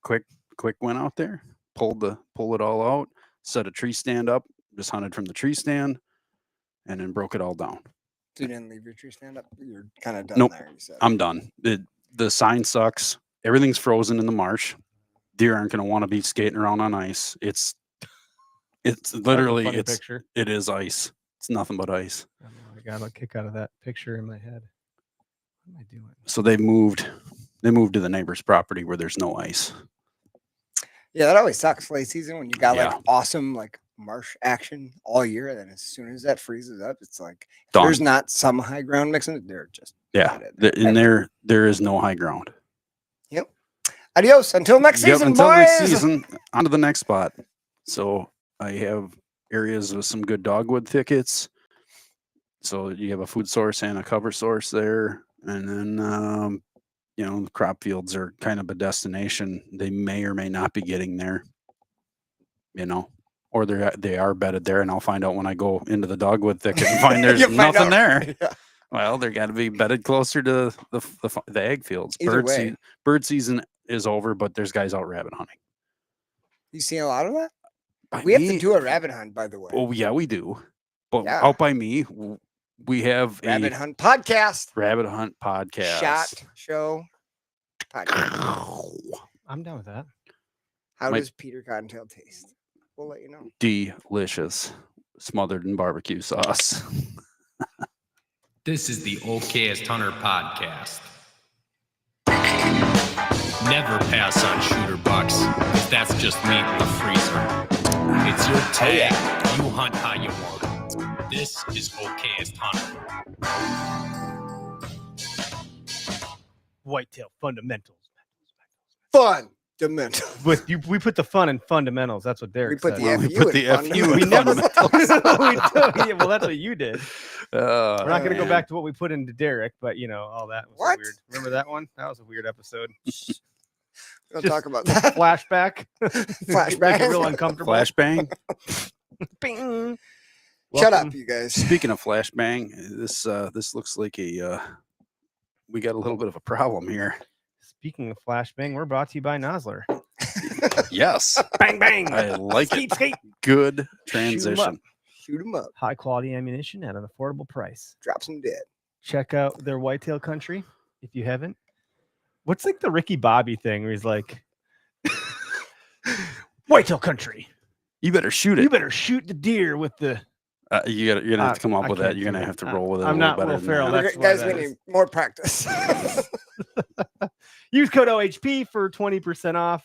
quick went out there, pulled it all out, set a tree stand up, just hunted from the tree stand, and then broke it all down. So you didn't leave your tree stand up? You're kind of done Nope. there, you said. I'm done. The sign sucks. Everything's frozen in the marsh. Deer aren't going to want to be skating around on ice. It's literally picture. It is ice. It's nothing but ice. Oh, I got a kick out of that picture in my head. What am I doing? So they moved to the neighbor's property where there's no ice. Yeah, that always sucks late season when you got Yeah. like awesome like marsh action all year, and then as soon as that freezes up, it's like if Done. there's not some high ground mixing it, they're just There is no high ground. Yep. Adios until next season, until boys. next season, on to the next spot. So I have areas with some good dogwood thickets. So you have a food source and a cover source there, and then the crop fields are kind of a destination. They may or may not be getting there, or they are bedded there, and I'll find out when I go into the dogwood thicket and find there's nothing there. Yeah. Well, they're got to be bedded closer to the ag fields. Either way. Bird season is over, but there's guys out rabbit hunting. You seen a lot of that? By We have me- to do a rabbit hunt, by the way. Oh yeah, we do. But Yeah. out by me, we have Rabbit a hunt podcast. rabbit hunt podcast. Shot show podcast. I'm down with that. How My- does Peter Cottontail taste? We'll let you know. Delicious, smothered in barbecue sauce. This is the Okayest Hunter podcast. Never pass on shooter bucks, 'cause that's just meat in the freezer. It's your tag. You hunt how you want. This is Okayest Hunter. Whitetail fundamentals. Fun. Demental. With you, we put the fun in fundamentals. That's what Derek We put said. the We FU put in the fun. FU in We never. fundamentals. Yeah, well, that's what you did. We're not going to go man. back to what we put into Derek, but all that was What? weird. Remember that one? That was a weird episode. Don't Just talk about that. Flashback. Flashback. Make it real uncomfortable. Flashbang. Bing. Shut Welcome. up, you guys. Speaking of flashbang, this looks like we got a little bit of a problem here. Speaking of flashbang, we're brought to you by Nosler. Yes, Bang bang. I like Skeet, it. skeet. Good Shoot 'em transition. up. Shoot them up. High quality ammunition at an affordable price. Drop some dead. Check out their Whitetail Country if you haven't. What's like the Ricky Bobby thing where he's like, Whitetail Country. You better shoot You it. better shoot the deer with the. You're gonna have to come up I with that. can't You're do gonna it. have to roll with it. I'm a not little Will better Ferrell, than that. that's Okay, why guys, that we is. need more practice. Use code OHP for 20% off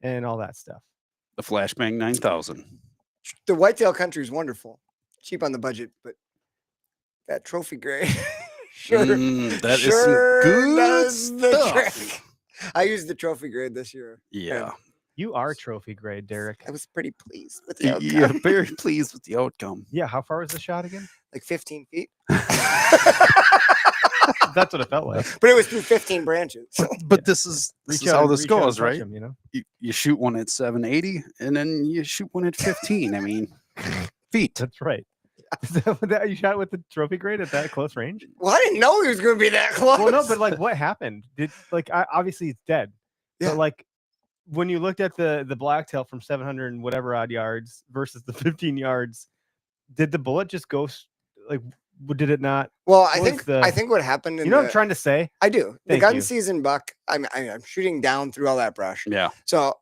and all that stuff. The Flashbang 9000. The Whitetail Country is wonderful. Cheap on the budget, but that trophy grade sure, That is sure some good does the stuff. trick. I used the trophy grade this year. Yeah. You are trophy grade, Derek. I was pretty pleased with the outcome. Yeah, very pleased with the outcome. Yeah, how far was the shot again? Like 15 feet. That's what it felt like. But it was through 15 branches. But this is Reach how out- this reach out and goes, touch right? 'em, You shoot one at 780 and then you shoot one at 15. I mean, feet. That's right. Is that what you shot with the trophy grade at that close range? Well, I didn't know he was going to be that close. Well, no, but like, what happened? Obviously it's dead. Yeah. But like, when you looked at the blacktail from 700 and whatever odd yards versus the 15 yards, did the bullet just go did it not? Well, what was I think what happened. You know what I'm trying to say? I do. The Thank gun you. season buck. I'm shooting down through all that brush. Yeah, So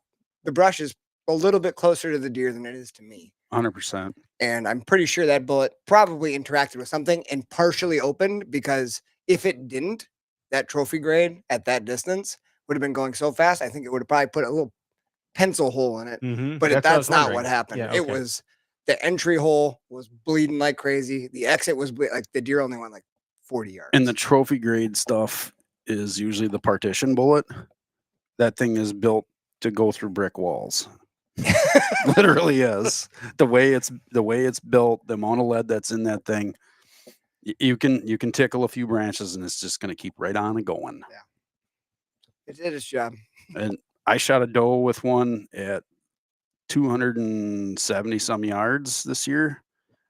the brush is a little bit closer to the deer than it is to me. 100%. And I'm pretty sure that bullet probably interacted with something and partially opened, because if it didn't, that trophy grade at that distance would have been going so fast. I think it would have probably put a little pencil hole in it. Mhm. But what I was that's not wondering. what happened. Yeah, It okay. was the entry hole was bleeding like crazy. The exit was like the deer only went like 40 yards. And the trophy grade stuff is usually the partition bullet. That thing is built to go through brick walls. Literally is. The way it's built, the amount of lead that's in that thing. You can tickle a few branches and it's just going to keep right on and going. It did its job. And I shot a doe with one at 270 some yards this year,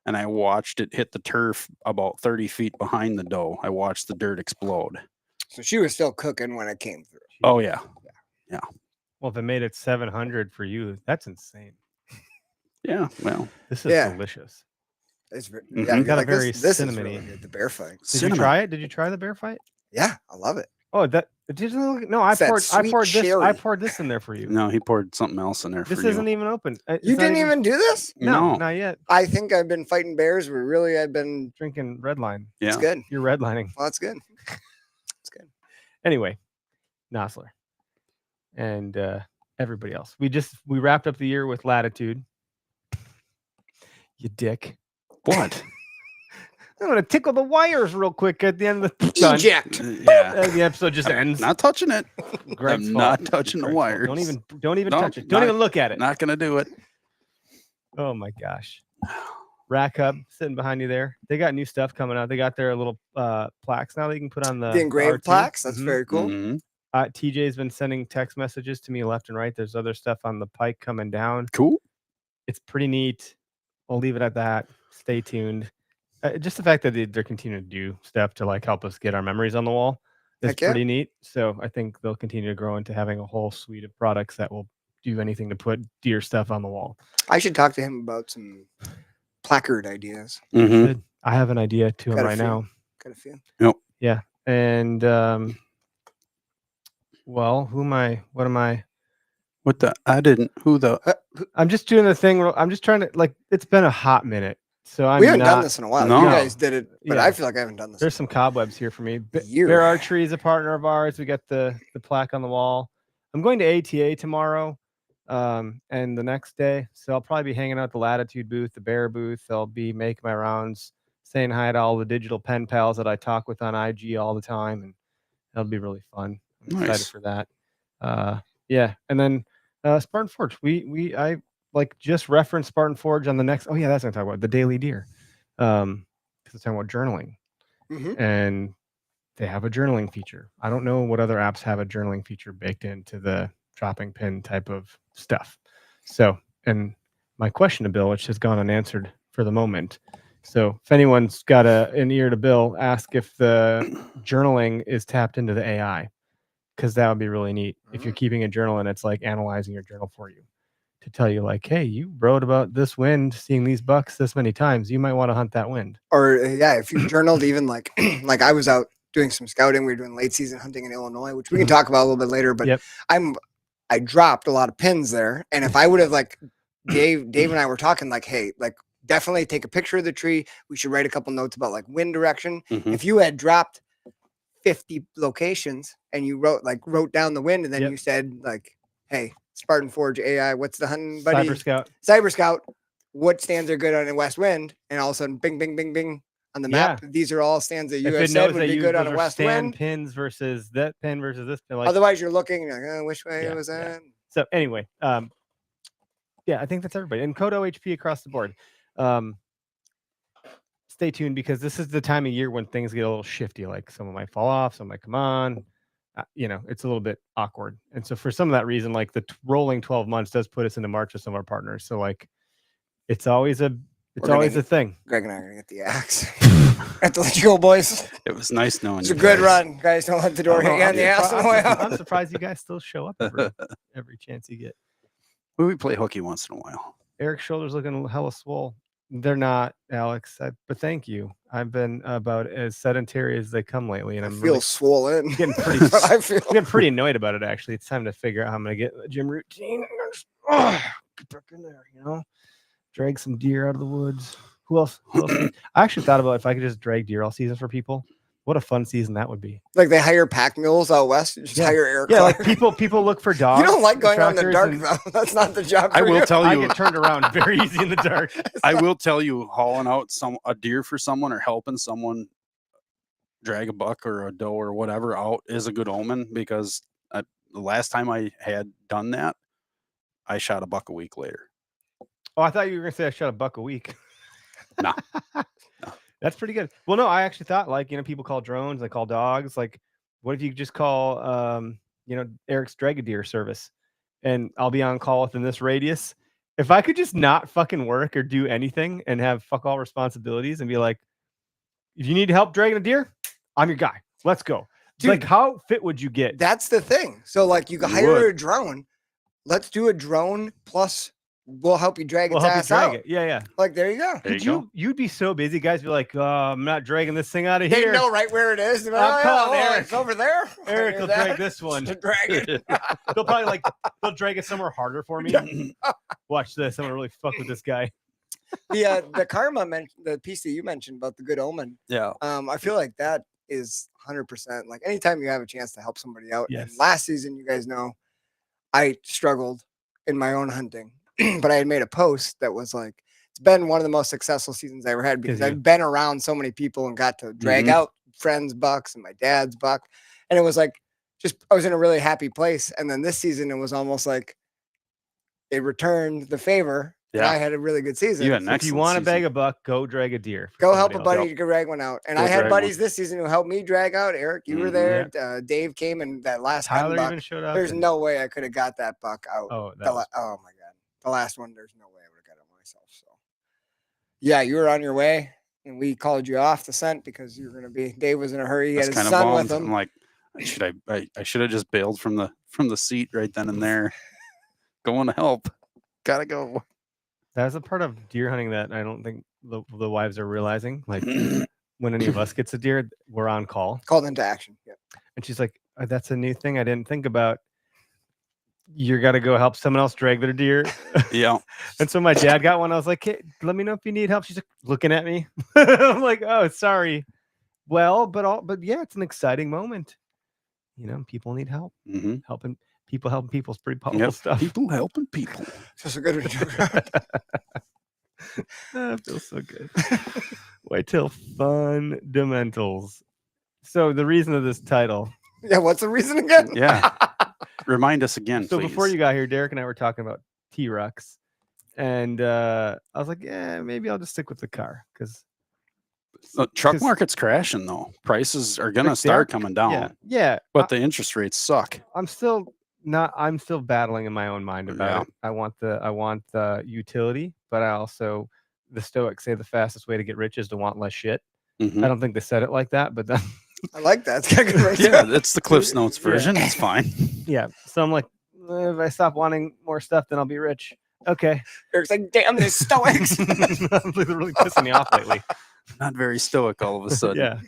and I watched it hit the turf about 30 feet behind the doe. I watched the dirt explode. So she was still cooking when it came through. Oh yeah. Well, if it made it 700 for you, that's insane. Yeah, well, This is Yeah. delicious. It's Mhm. yeah, Got a like very this is really cinnamony. good. The bear fight. Did you try it? Did you try the bear fight? Yeah, I love it. Oh, that it doesn't look, no. I It's that poured sweet this. I cherry. poured this in there for you. No, he poured something else in there This for you. isn't even open. It's You not didn't even do this? No, No. not yet. I think I've been fighting bears, but really I've been. Drinking red line. Yeah. It's good. You're redlining. Well, that's good. It's good. Anyway, Nosler and everybody else. We wrapped up the year with Latitude. You dick. What? I'm gonna tickle the wires real quick at the end of the done. Eject. Yeah. The episode just ends. Not touching it. Greg's I'm fault. not touching the Greg's fault. wires. Don't even No, touch it. Don't not- even look at it. Not gonna do it. Oh my gosh. Rack Hub sitting behind you there. They got new stuff coming out. They got their little plaques now that you can put on the engraved R2. plaques. That's Mhm. very cool. Mhm. TJ's been sending text messages to me left and right. There's other stuff on the pike coming down. Cool. It's pretty neat. I'll leave it at that. Stay tuned. Just the fact that they're continuing to do stuff to like help us get our memories on the wall is Heck yeah. pretty neat. So I think they'll continue to grow into having a whole suite of products that will do anything to put deer stuff on the wall. I should talk to him about some placard ideas. Mhm. Good. I have an idea to him Got a right few. now. Got a few. Yeah. And well, what am I? What the? I didn't. Who the? I'm just doing the thing. I'm just trying to like. It's been a hot minute, so I'm We haven't done not. this in a while. No. You guys did it, but Yeah. I feel like I haven't done this. There's some cobwebs here for me. Year. Bear Archery is a partner of ours. We got the plaque on the wall. I'm going to ATA tomorrow, and the next day, so I'll probably be hanging out at the Latitude booth, the Bear booth. I'll be making my rounds, saying hi to all the digital pen pals that I talk with on IG all the time, and that'll be really fun. I'm excited Nice. for that. Yeah, and then Spartan Forge. I like just referenced Spartan Forge on the next. Oh yeah, that's what I'm talking about, the Daily Deer. Because it's talking about journaling, Mhm. and they have a journaling feature. I don't know what other apps have a journaling feature baked into the dropping pin type of stuff. So, and my question to Bill, which has gone unanswered for the moment. So if anyone's got an ear to Bill, ask if the journaling is tapped into the AI, because that would be really neat. If you're keeping a journal and it's like analyzing your journal for you to tell you like, hey, you wrote about this wind, seeing these bucks this many times. You might want to hunt that wind. Or yeah, if you journaled even like like I was out doing some scouting. We were doing late season hunting in Illinois, which we can talk about a little bit later. But Yep. I dropped a lot of pins there, and if I would have like Dave and I were talking like, hey, like definitely take a picture of the tree. We should write a couple notes about like wind direction. Mhm. If you had dropped 50 locations and you wrote down the wind, and then Yep. you said like, hey, Spartan Forge AI, what's the hunting buddy? Cyber Scout. Cyber Scout, what stands are good on a west wind? And all of a sudden, bing, bing, bing, bing on the map. These are all stands that you If have it said knows would that be you good on those a are west stand wind. pins versus that pin versus this pin. Like, Otherwise, you're looking, you're like, which way Yeah, was that? so anyway, yeah, I think that's everybody. And Kodo HP across the board. Stay tuned, because this is the time of year when things get a little shifty. Like someone might fall off, some might come on. It's a little bit awkward. And so for some of that reason, like the rolling 12 months does put us into March with some of our partners. So like, it's always a thing. Greg and I are going to get the axe. I have to let you go, boys. It was nice knowing It's you a good guys. run. Guys, don't let the door hit you on the ass on the way out. I'm surprised you guys still show up every chance you get. We play hooky once in a while. Eric's shoulders looking hella swole. They're not, Alex, but thank you. I've been about as sedentary as they come lately, and I I'm feel really swollen. getting pretty. I feel I'm getting pretty annoyed about it. Actually, it's time to figure out how I'm gonna get a gym routine. Get back in there, drag some deer out of the woods. Who else? I actually thought about if I could just drag deer all season for people. What a fun season that would be. like they hire pack mules out west. You just Yeah. hire Eric. Yeah, like Clark. people look for dogs. You don't like going on the tractors, dark and though. That's not the job. I for will you. tell I you. get turned around very easy in the dark. I will tell you, hauling out a deer for someone or helping someone drag a buck or a doe or whatever out is a good omen, because the last time I had done that, I shot a buck a week later. Oh, I thought you were gonna say I shot a buck a week. No. That's pretty good. Well, no, I actually thought people call drones, they call dogs. Like, what if you just call Eric's Drag-A-Deer service, and I'll be on call within this radius. If I could just not fucking work or do anything and have fuck all responsibilities and be like, if you need help dragging a deer, I'm your guy. Let's go. Dude, like, how fit would you get? That's the thing. So like you can You hire would. a drone, let's do a drone plus we'll help you drag We'll its help you ass drag out. it. Yeah, yeah. Like, there you go. There you go. You'd be so busy, guys. Be like, I'm not dragging this thing out of They here. know right where it is. They're like, I'm calling Eric. It's over there. I Eric knew will that. drag this one. To drag it. They'll probably they'll drag it somewhere harder for me. Watch this. I'm gonna really fuck with this guy. The karma the piece that you mentioned about the good omen. Yeah. I feel like that is 100%. Like anytime you have a chance to help somebody out. Yes. And last season, you guys know, I struggled in my own hunting, but I had made a post that was like, it's been one of the most successful seasons I ever had because I've been around so many people and got to drag out friends' bucks and my dad's buck. And it was like, I was in a really happy place. And then this season, it was almost like it returned the favor. Yeah. And I had a really good season. You had an If you excellent want to season. bag a buck, go drag a deer. Go help a somebody buddy to drag one out. And Go I had drag buddies this season who helped me drag out. Eric, you were there. Dave came and that last Tyler buck. even showed up. There's no way I could have got that buck out. Oh, oh my God. The last one, there's no way I would have got it myself. So yeah, you were on your way and we called you off the scent because you were gonna be Dave was in a hurry. He had his son with him. I'm like, I should have just bailed from the seat right then and there. Going to help. Gotta go. That's a part of deer hunting that I don't think the wives are realizing. Like when any of us gets a deer, we're on call. Called into action. Yeah. And she's like, that's a new thing I didn't think about. You got to go help someone else drag their deer. Yeah. And so my dad got one. I was like, hey, let me know if you need help. She's like, looking at me. I'm like, oh, sorry. Well, but yeah, it's an exciting moment. You know, people need help. Helping people is pretty powerful stuff. People helping people. Just a good That feels so good. Whitetail Fundamentals. So the reason of this title. Yeah, what's the reason again? Yeah. Remind us again, So please. before you got here, Derek and I were talking about T-Rucks. And I was like, yeah, maybe I'll just stick with the car because the truck market's crashing though. Prices are gonna start coming down. Yeah. But the interest rates suck. I'm still battling in my own mind about it. I want the utility, but I also the Stoics say the fastest way to get rich is to want less shit. I don't think they said it like that, but then I like that. It's got good race. Yeah, that's the Cliff's Notes version. It's fine. Yeah. So I'm like, if I stop wanting more stuff, then I'll be rich. Okay. Eric's like, damn, these Stoics. I'm really pissing me off lately. Not very stoic all of a sudden.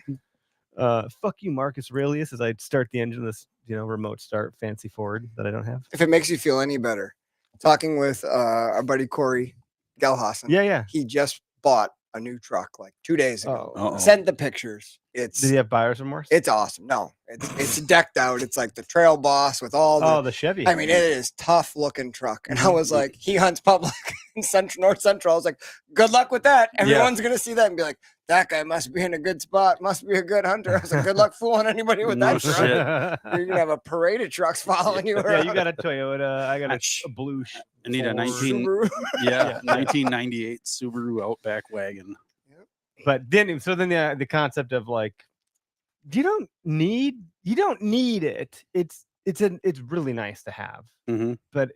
Yeah. Fuck you, Marcus Aurelius, as I start the engine of this, remote start fancy Ford that I don't have. If it makes you feel any better, talking with our buddy Corey Gelhausen. Yeah. He just bought a new truck like 2 days ago. Uh-oh. Sent the pictures. Did he have buyer's remorse? It's awesome. No, it's decked out. It's like the Trail Boss with all the Chevy. I mean, it is tough looking truck. And I was like, he hunts public in North Central. I was like, good luck with that. Everyone's gonna see that and be like, that guy must be in a good spot. Must be a good hunter. I was like, good luck fooling anybody with that truck. You're gonna have a parade of trucks following you around. Yeah, you got a Toyota. I got a blue. I need a 1998 Subaru Outback wagon. But then the concept of like, you don't need it. It's really nice to have, but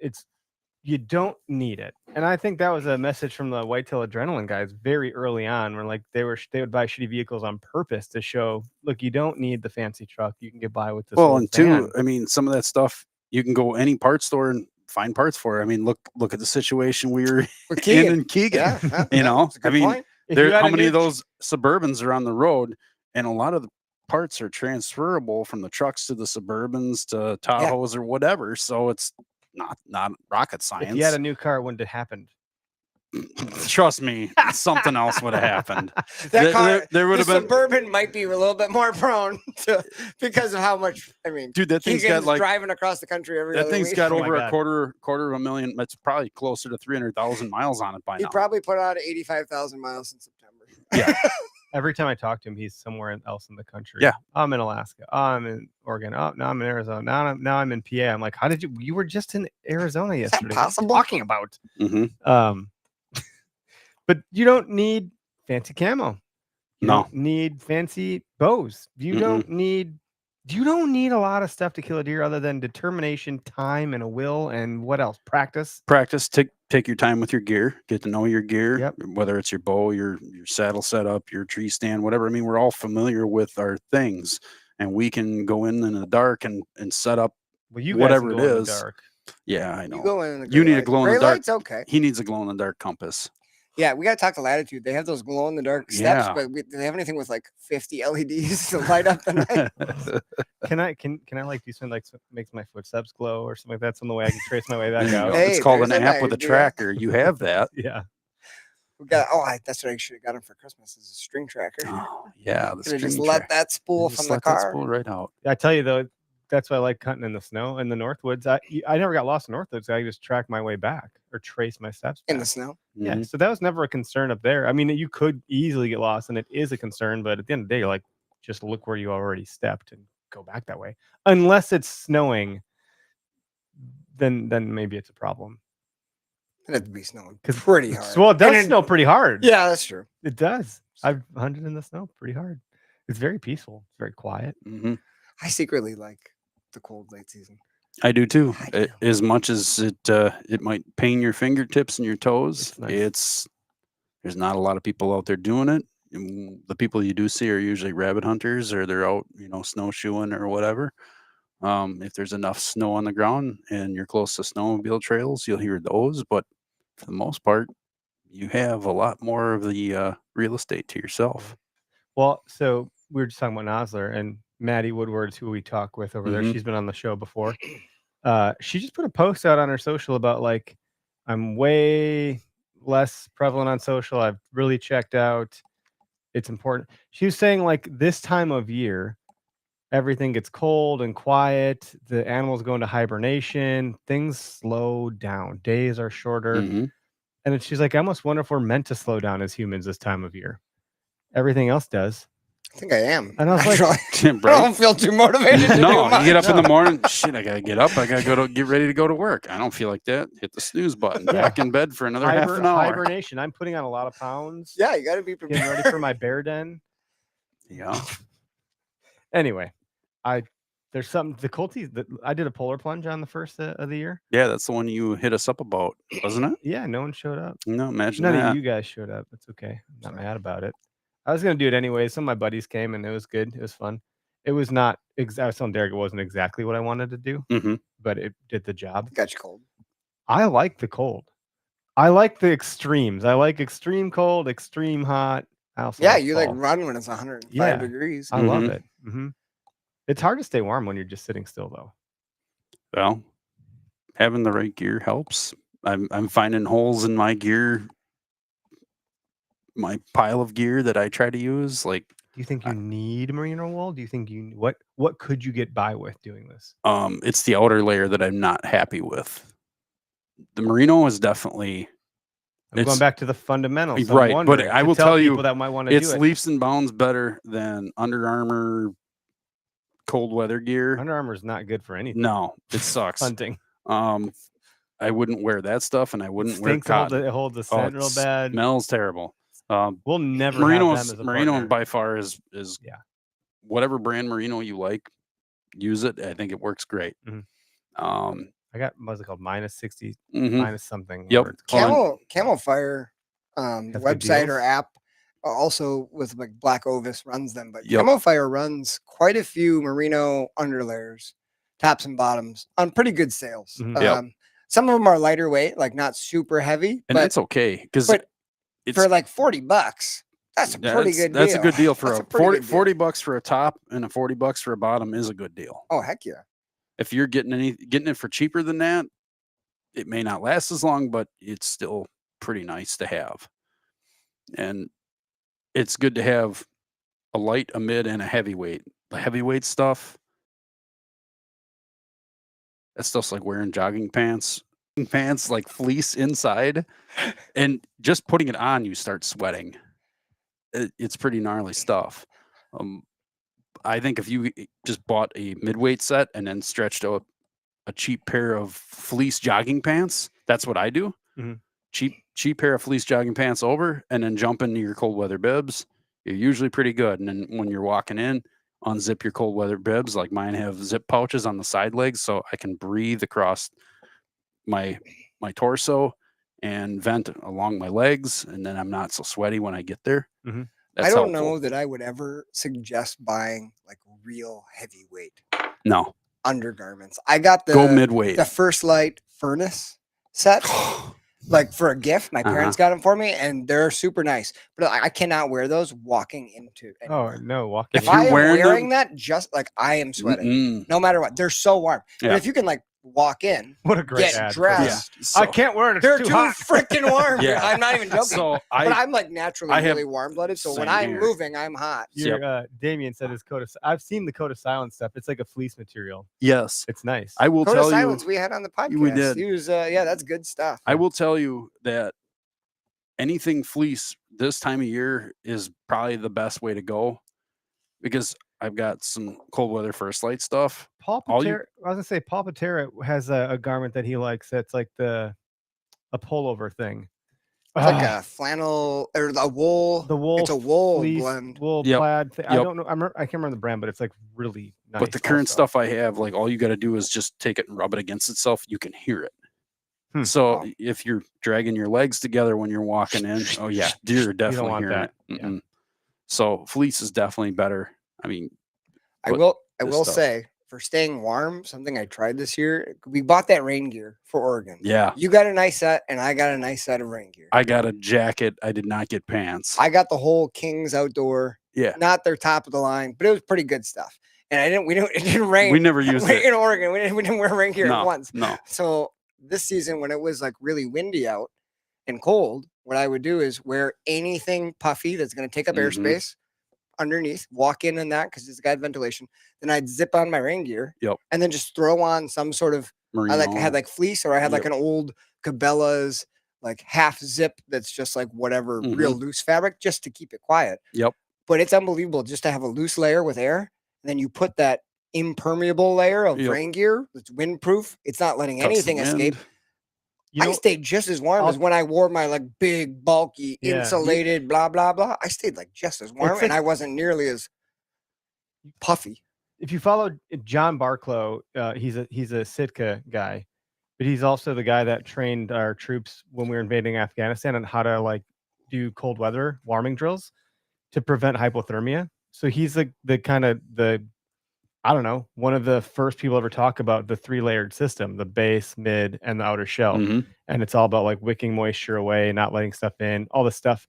you don't need it. And I think that was a message from the Whitetail Adrenaline guys very early on, where like they would buy shitty vehicles on purpose to show, look, you don't need the fancy truck. You can get by with this. Well, and two, I mean, some of that stuff you can go any parts store and find parts for. I mean, look at the situation we were in Keegan. Yeah, I mean. How many of those Suburbans are on the road, and a lot of the parts are transferable from the trucks to the Suburbans to Tahoes or whatever. So it's not rocket science. If you had a new car, it wouldn't have happened. Trust me, something else would have happened. There would have been. Suburban might be a little bit more prone to because of how much. I mean, dude, that thing's got like driving across the country every. That thing's week. got over a quarter of a million. It's probably closer to 300,000 miles on it by now. He probably put out 85,000 miles in September. Yeah. Every time I talk to him, he's somewhere else in the country. Yeah. I'm in Alaska. Oh, I'm in Oregon. Oh, now I'm in Arizona. Now I'm in PA. I'm like, how did you were just in Arizona yesterday? Possible? What are you talking about? But you don't need fancy camo. You don't need fancy bows. You don't need a lot of stuff to kill a deer other than determination, time, and a will, and what else? Practice. Take your time with your gear. Get to know your gear. Yep. Whether it's your bow, your saddle setup, your tree stand, whatever. I mean, we're all familiar with our things, and we can go in the dark and set up well, you whatever guys it can go in is. the dark. Yeah, I You know. go in the You gray need a light. glow in Gray the dark. light's okay. He needs a glow in the dark compass. Yeah, we got to talk to Latitude. They have those glow in the dark steps, Yeah. but do they have anything with like 50 LEDs to light up the night? Can I like do something like makes my footsteps glow or something like that? Some the way I can trace my way back There you out. go. Hey, It's called an there's an app with a idea. tracker. You have that. Yeah. We got. That's what I should have got him for Christmas. Is a string tracker. Oh, yeah. The Could have just string let track. that spool Just from the let that car. spool right out. I tell you though, that's why I like hunting in the snow in the Northwoods. I never got lost in Northwoods. I just track my way back or trace my steps back. In the snow. Yeah, Mhm. so that was never a concern up there. I mean, you could easily get lost, and it is a concern. But at the end of the day, you're like, just look where you already stepped and go back that way. Unless it's snowing, then maybe it's a problem. It had to be snowing 'Cause pretty hard. Well, it does And snow pretty hard. Yeah, that's true. It does. I've hunted in the snow pretty hard. It's very peaceful. It's very quiet. Mhm. I secretly like the cold late season. I do too. I do. As much as it might pain your fingertips and your toes, It's nice. it's there's not a lot of people out there doing it. And the people you do see are usually rabbit hunters, or they're out, snowshoeing or whatever. If there's enough snow on the ground and you're close to snowmobile trails, you'll hear those. But for the most part, you have a lot more of the real estate to yourself. Well, so we were just talking about Nosler, and Maddie Woodward's who we talk with over there. Mhm. She's been on the show before. She just put a post out on her social about like, I'm way less prevalent on social. I've really checked out. It's important. She was saying like this time of year, everything gets cold and quiet. The animals go into hibernation. Things slow down. Days are shorter. Mhm. And she's like, I almost wonder if we're meant to slow down as humans this time of year. Everything else does. I think I am. And I was like, actually. I Right? don't feel too motivated to do No, you much. get up in the morning. Shit, I gotta get up. I gotta get ready to go to work. I don't feel like that. Hit the snooze button. Yeah. Back in bed for another half an hour. Hibernation. I'm putting on a lot of pounds. Yeah, you got to be Getting prepared. ready for my bear den. Yeah. Anyway, there's something the Colties that I did a polar plunge on the first of the year. Yeah, that's the one you hit us up about, wasn't it? Yeah, no one showed up. No, imagine None that. of you guys showed up. It's okay. I'm not mad about it. I was gonna do it anyway. Some of my buddies came and it was good. It was fun. It was not I was telling Derek it wasn't exactly what I wanted to do, Mhm. but it did the job. Got you cold. I like the cold. I like the extremes. I like extreme cold, extreme hot. I also Yeah, like you like fall. run when it's 105 Yeah. degrees. I love Mhm. it. It's hard to stay warm when you're just sitting still, though. Well, having the right gear helps. I'm finding holes in my gear, my pile of gear that I try to use. Like, Do you think you need merino wool? Do you think what could you get by with doing this? it's the outer layer that I'm not happy with. The merino is definitely I'm going back to the fundamentals. right, I'm but wondering, I to will tell tell you, people that might want to do it's it. leaps and bounds better than Under Armour cold weather gear. Under Armour is not good for anything. No, it sucks. Hunting. I wouldn't wear that stuff, and I wouldn't wear Stinks. cotton. It holds the scent real bad. Smells terrible. We'll never Merino have them as a merino partner. by far is Yeah. whatever brand merino you like, use it. I think it works great. Mhm. Um, I got what's it called? -60, mhm. minus something. Yep. whatever it's called. Camel Fire the Has good website or deals? app also with like Black Ovis runs them, but Yep. Camel Fire runs quite a few merino underlayers, tops and bottoms on pretty good sales. Mhm. Yep. Some of them are lighter weight, like not super heavy, And but that's okay because but it's for like $40, that's a pretty good deal. That's a good deal for That's a pretty 40, good deal. $40 for a top and a $40 for a bottom is a good deal. Oh heck yeah. If you're getting it for cheaper than that, it may not last as long, but it's still pretty nice to have. And it's good to have a light, a mid, and a heavyweight. The heavyweight stuff, that stuff's like wearing jogging pants like fleece inside, and just putting it on, you start sweating. It's pretty gnarly stuff. I think if you just bought a midweight set and then stretched out a cheap pair of fleece jogging pants, that's what I do. Mhm. Cheap pair of fleece jogging pants over, and then jump into your cold weather bibs. You're usually pretty good. And then when you're walking in, unzip your cold weather bibs. Like mine have zip pouches on the side legs, so I can breathe across my torso and vent along my legs, and then I'm not so sweaty when I get there. Mhm. That's I don't helpful. know that I would ever suggest buying like real heavyweight No, undergarments. I got go the midweight. First Light furnace sets. Like for a gift, my parents got them for me, and they're super nice. But I cannot wear those walking into Oh anywhere. no, walking. If I am wearing wearing them- that, just like I am sweating, Mm-mm. no matter what. They're so warm. Yeah. But if you can like walk in, What a great get ad. for that. dressed, I can't wear it. It's they're too too hot. freaking warm. Yeah. I'm not even joking. So but I'm like naturally I have- really warm blooded. So when same I'm here. moving, I'm hot. Your, Damien said his coat of. I've seen the coat of silence stuff. It's like a fleece material. Yes, It's nice. I will Code of tell you. Silence we had on the podcast. we did. He was, yeah, that's good stuff. I will tell you that anything fleece this time of year is probably the best way to go, because I've got some cold weather first light stuff. Paul all you- Patera, I was gonna say Paul Patera has a garment that he likes. That's like a pullover thing. It's like a flannel or a wool. The wool. It's a wool fleece, blend. Wool Yep. plaid. I Yep. don't know. I can't remember the brand, but it's like really nice. But the current also. stuff I have, like all you got to do is just take it and rub it against itself. You can hear it. Hmm. So Wow. if you're dragging your legs together when you're walking in, oh yeah, deer are definitely want hearing that. it. Yeah. Mm-mm. So fleece is definitely better. I mean, I But will this stuff- say for staying warm, something I tried this year. We bought that rain gear for Oregon. yeah, You got a nice set, and I got a nice set of rain gear. I got a jacket. I did not get pants. I got the whole Kings outdoor. Yeah. Not their top of the line, but it was pretty good stuff. And it didn't rain. We never used it. in Oregon. We didn't wear rain gear No, once. no. So this season, when it was like really windy out and cold, what I would do is wear anything puffy that's going to take up Mhm. airspace underneath, walk in that because it's got ventilation. Then I'd zip on my rain gear. Yep. And then just throw on some sort of, I had Merino. like fleece, or I had like Yep. an old Cabela's like half zip that's just like whatever real loose fabric just to keep it quiet. Yep. But it's unbelievable just to have a loose layer with air. And then you put that impermeable layer of Yep. rain gear that's windproof. It's not letting Cuts the anything escape. wind. You know, I stayed just as warm as I'll- when I wore my like big, bulky, Yeah, you- insulated, blah, blah, blah. I stayed like just as warm, It's and like- I wasn't nearly as puffy. if you follow John Barclow, he's a Sitka guy, but he's also the guy that trained our troops when we were invading Afghanistan on how to like do cold weather warming drills to prevent hypothermia. So he's the kind of I don't know, one of the first people ever talk about the 3-layered system, the base, mid, and the outer shell. Mhm. And it's all about like wicking moisture away, not letting stuff in, all this stuff.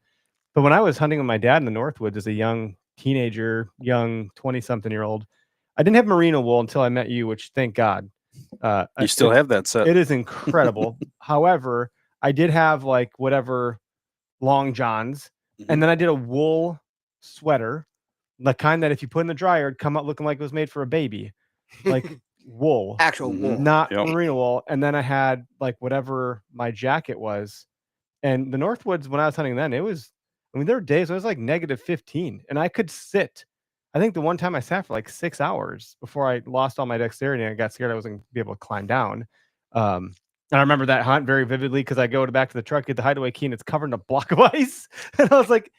But when I was hunting with my dad in the Northwoods as a young teenager, young 20-something-year-old, I didn't have merino wool until I met you, which thank God. You still have that set. It is incredible. However, I did have like whatever long johns, Mhm. and then I did a wool sweater, the kind that if you put in the dryer, it'd come out looking like it was made for a baby, like wool, Actual Mhm. wool. not Yep. merino wool. And then I had like whatever my jacket was, and the Northwoods when I was hunting then, it was. I mean, there were days when it was like -15, and I could sit. I think the one time I sat for like 6 hours before I lost all my dexterity and I got scared I wasn't gonna be able to climb down. And I remember that hunt very vividly because I go back to the truck, get the hideaway key, and it's covered in a block of ice. And I was like,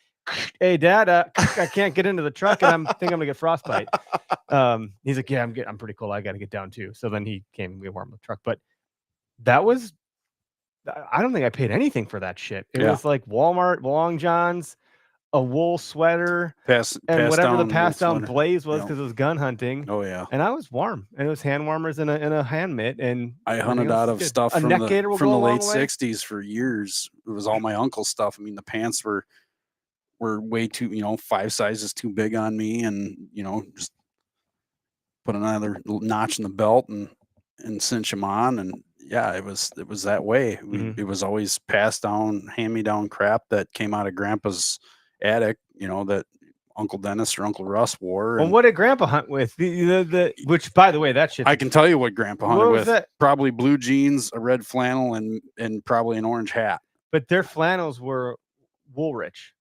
"Hey, Dad, I can't get into the truck, and I think I'm gonna get frostbite." He's like, "Yeah, I'm pretty cool. I got to get down too." So then he came and we warmed the truck. But that was, I don't think I paid anything for that shit. It Yeah. was like Walmart long johns, a wool sweater, Pass whatever the down pass wool down sweater. blaze was Yep. because it was gun hunting. Oh yeah. And I was warm, and it was hand warmers and a hand mitt, and I everything hunted else out was of good. stuff A from neck the gaiter will from go the a long late way. '60s for years. It was all my uncle's stuff. I mean, the pants were way too, 5 sizes too big on me, and just put another notch in the belt and cinch them on, and yeah, it was that way. Mhm. It was always passed down, hand me down crap that came out of Grandpa's attic. That Uncle Dennis or Uncle Russ wore. Well, and what did Grandpa hunt with? The which, by the way, that shit. I can tell you what Grandpa What hunted was with. that? Probably blue jeans, a red flannel, and probably an orange hat. But their flannels were Woolrich,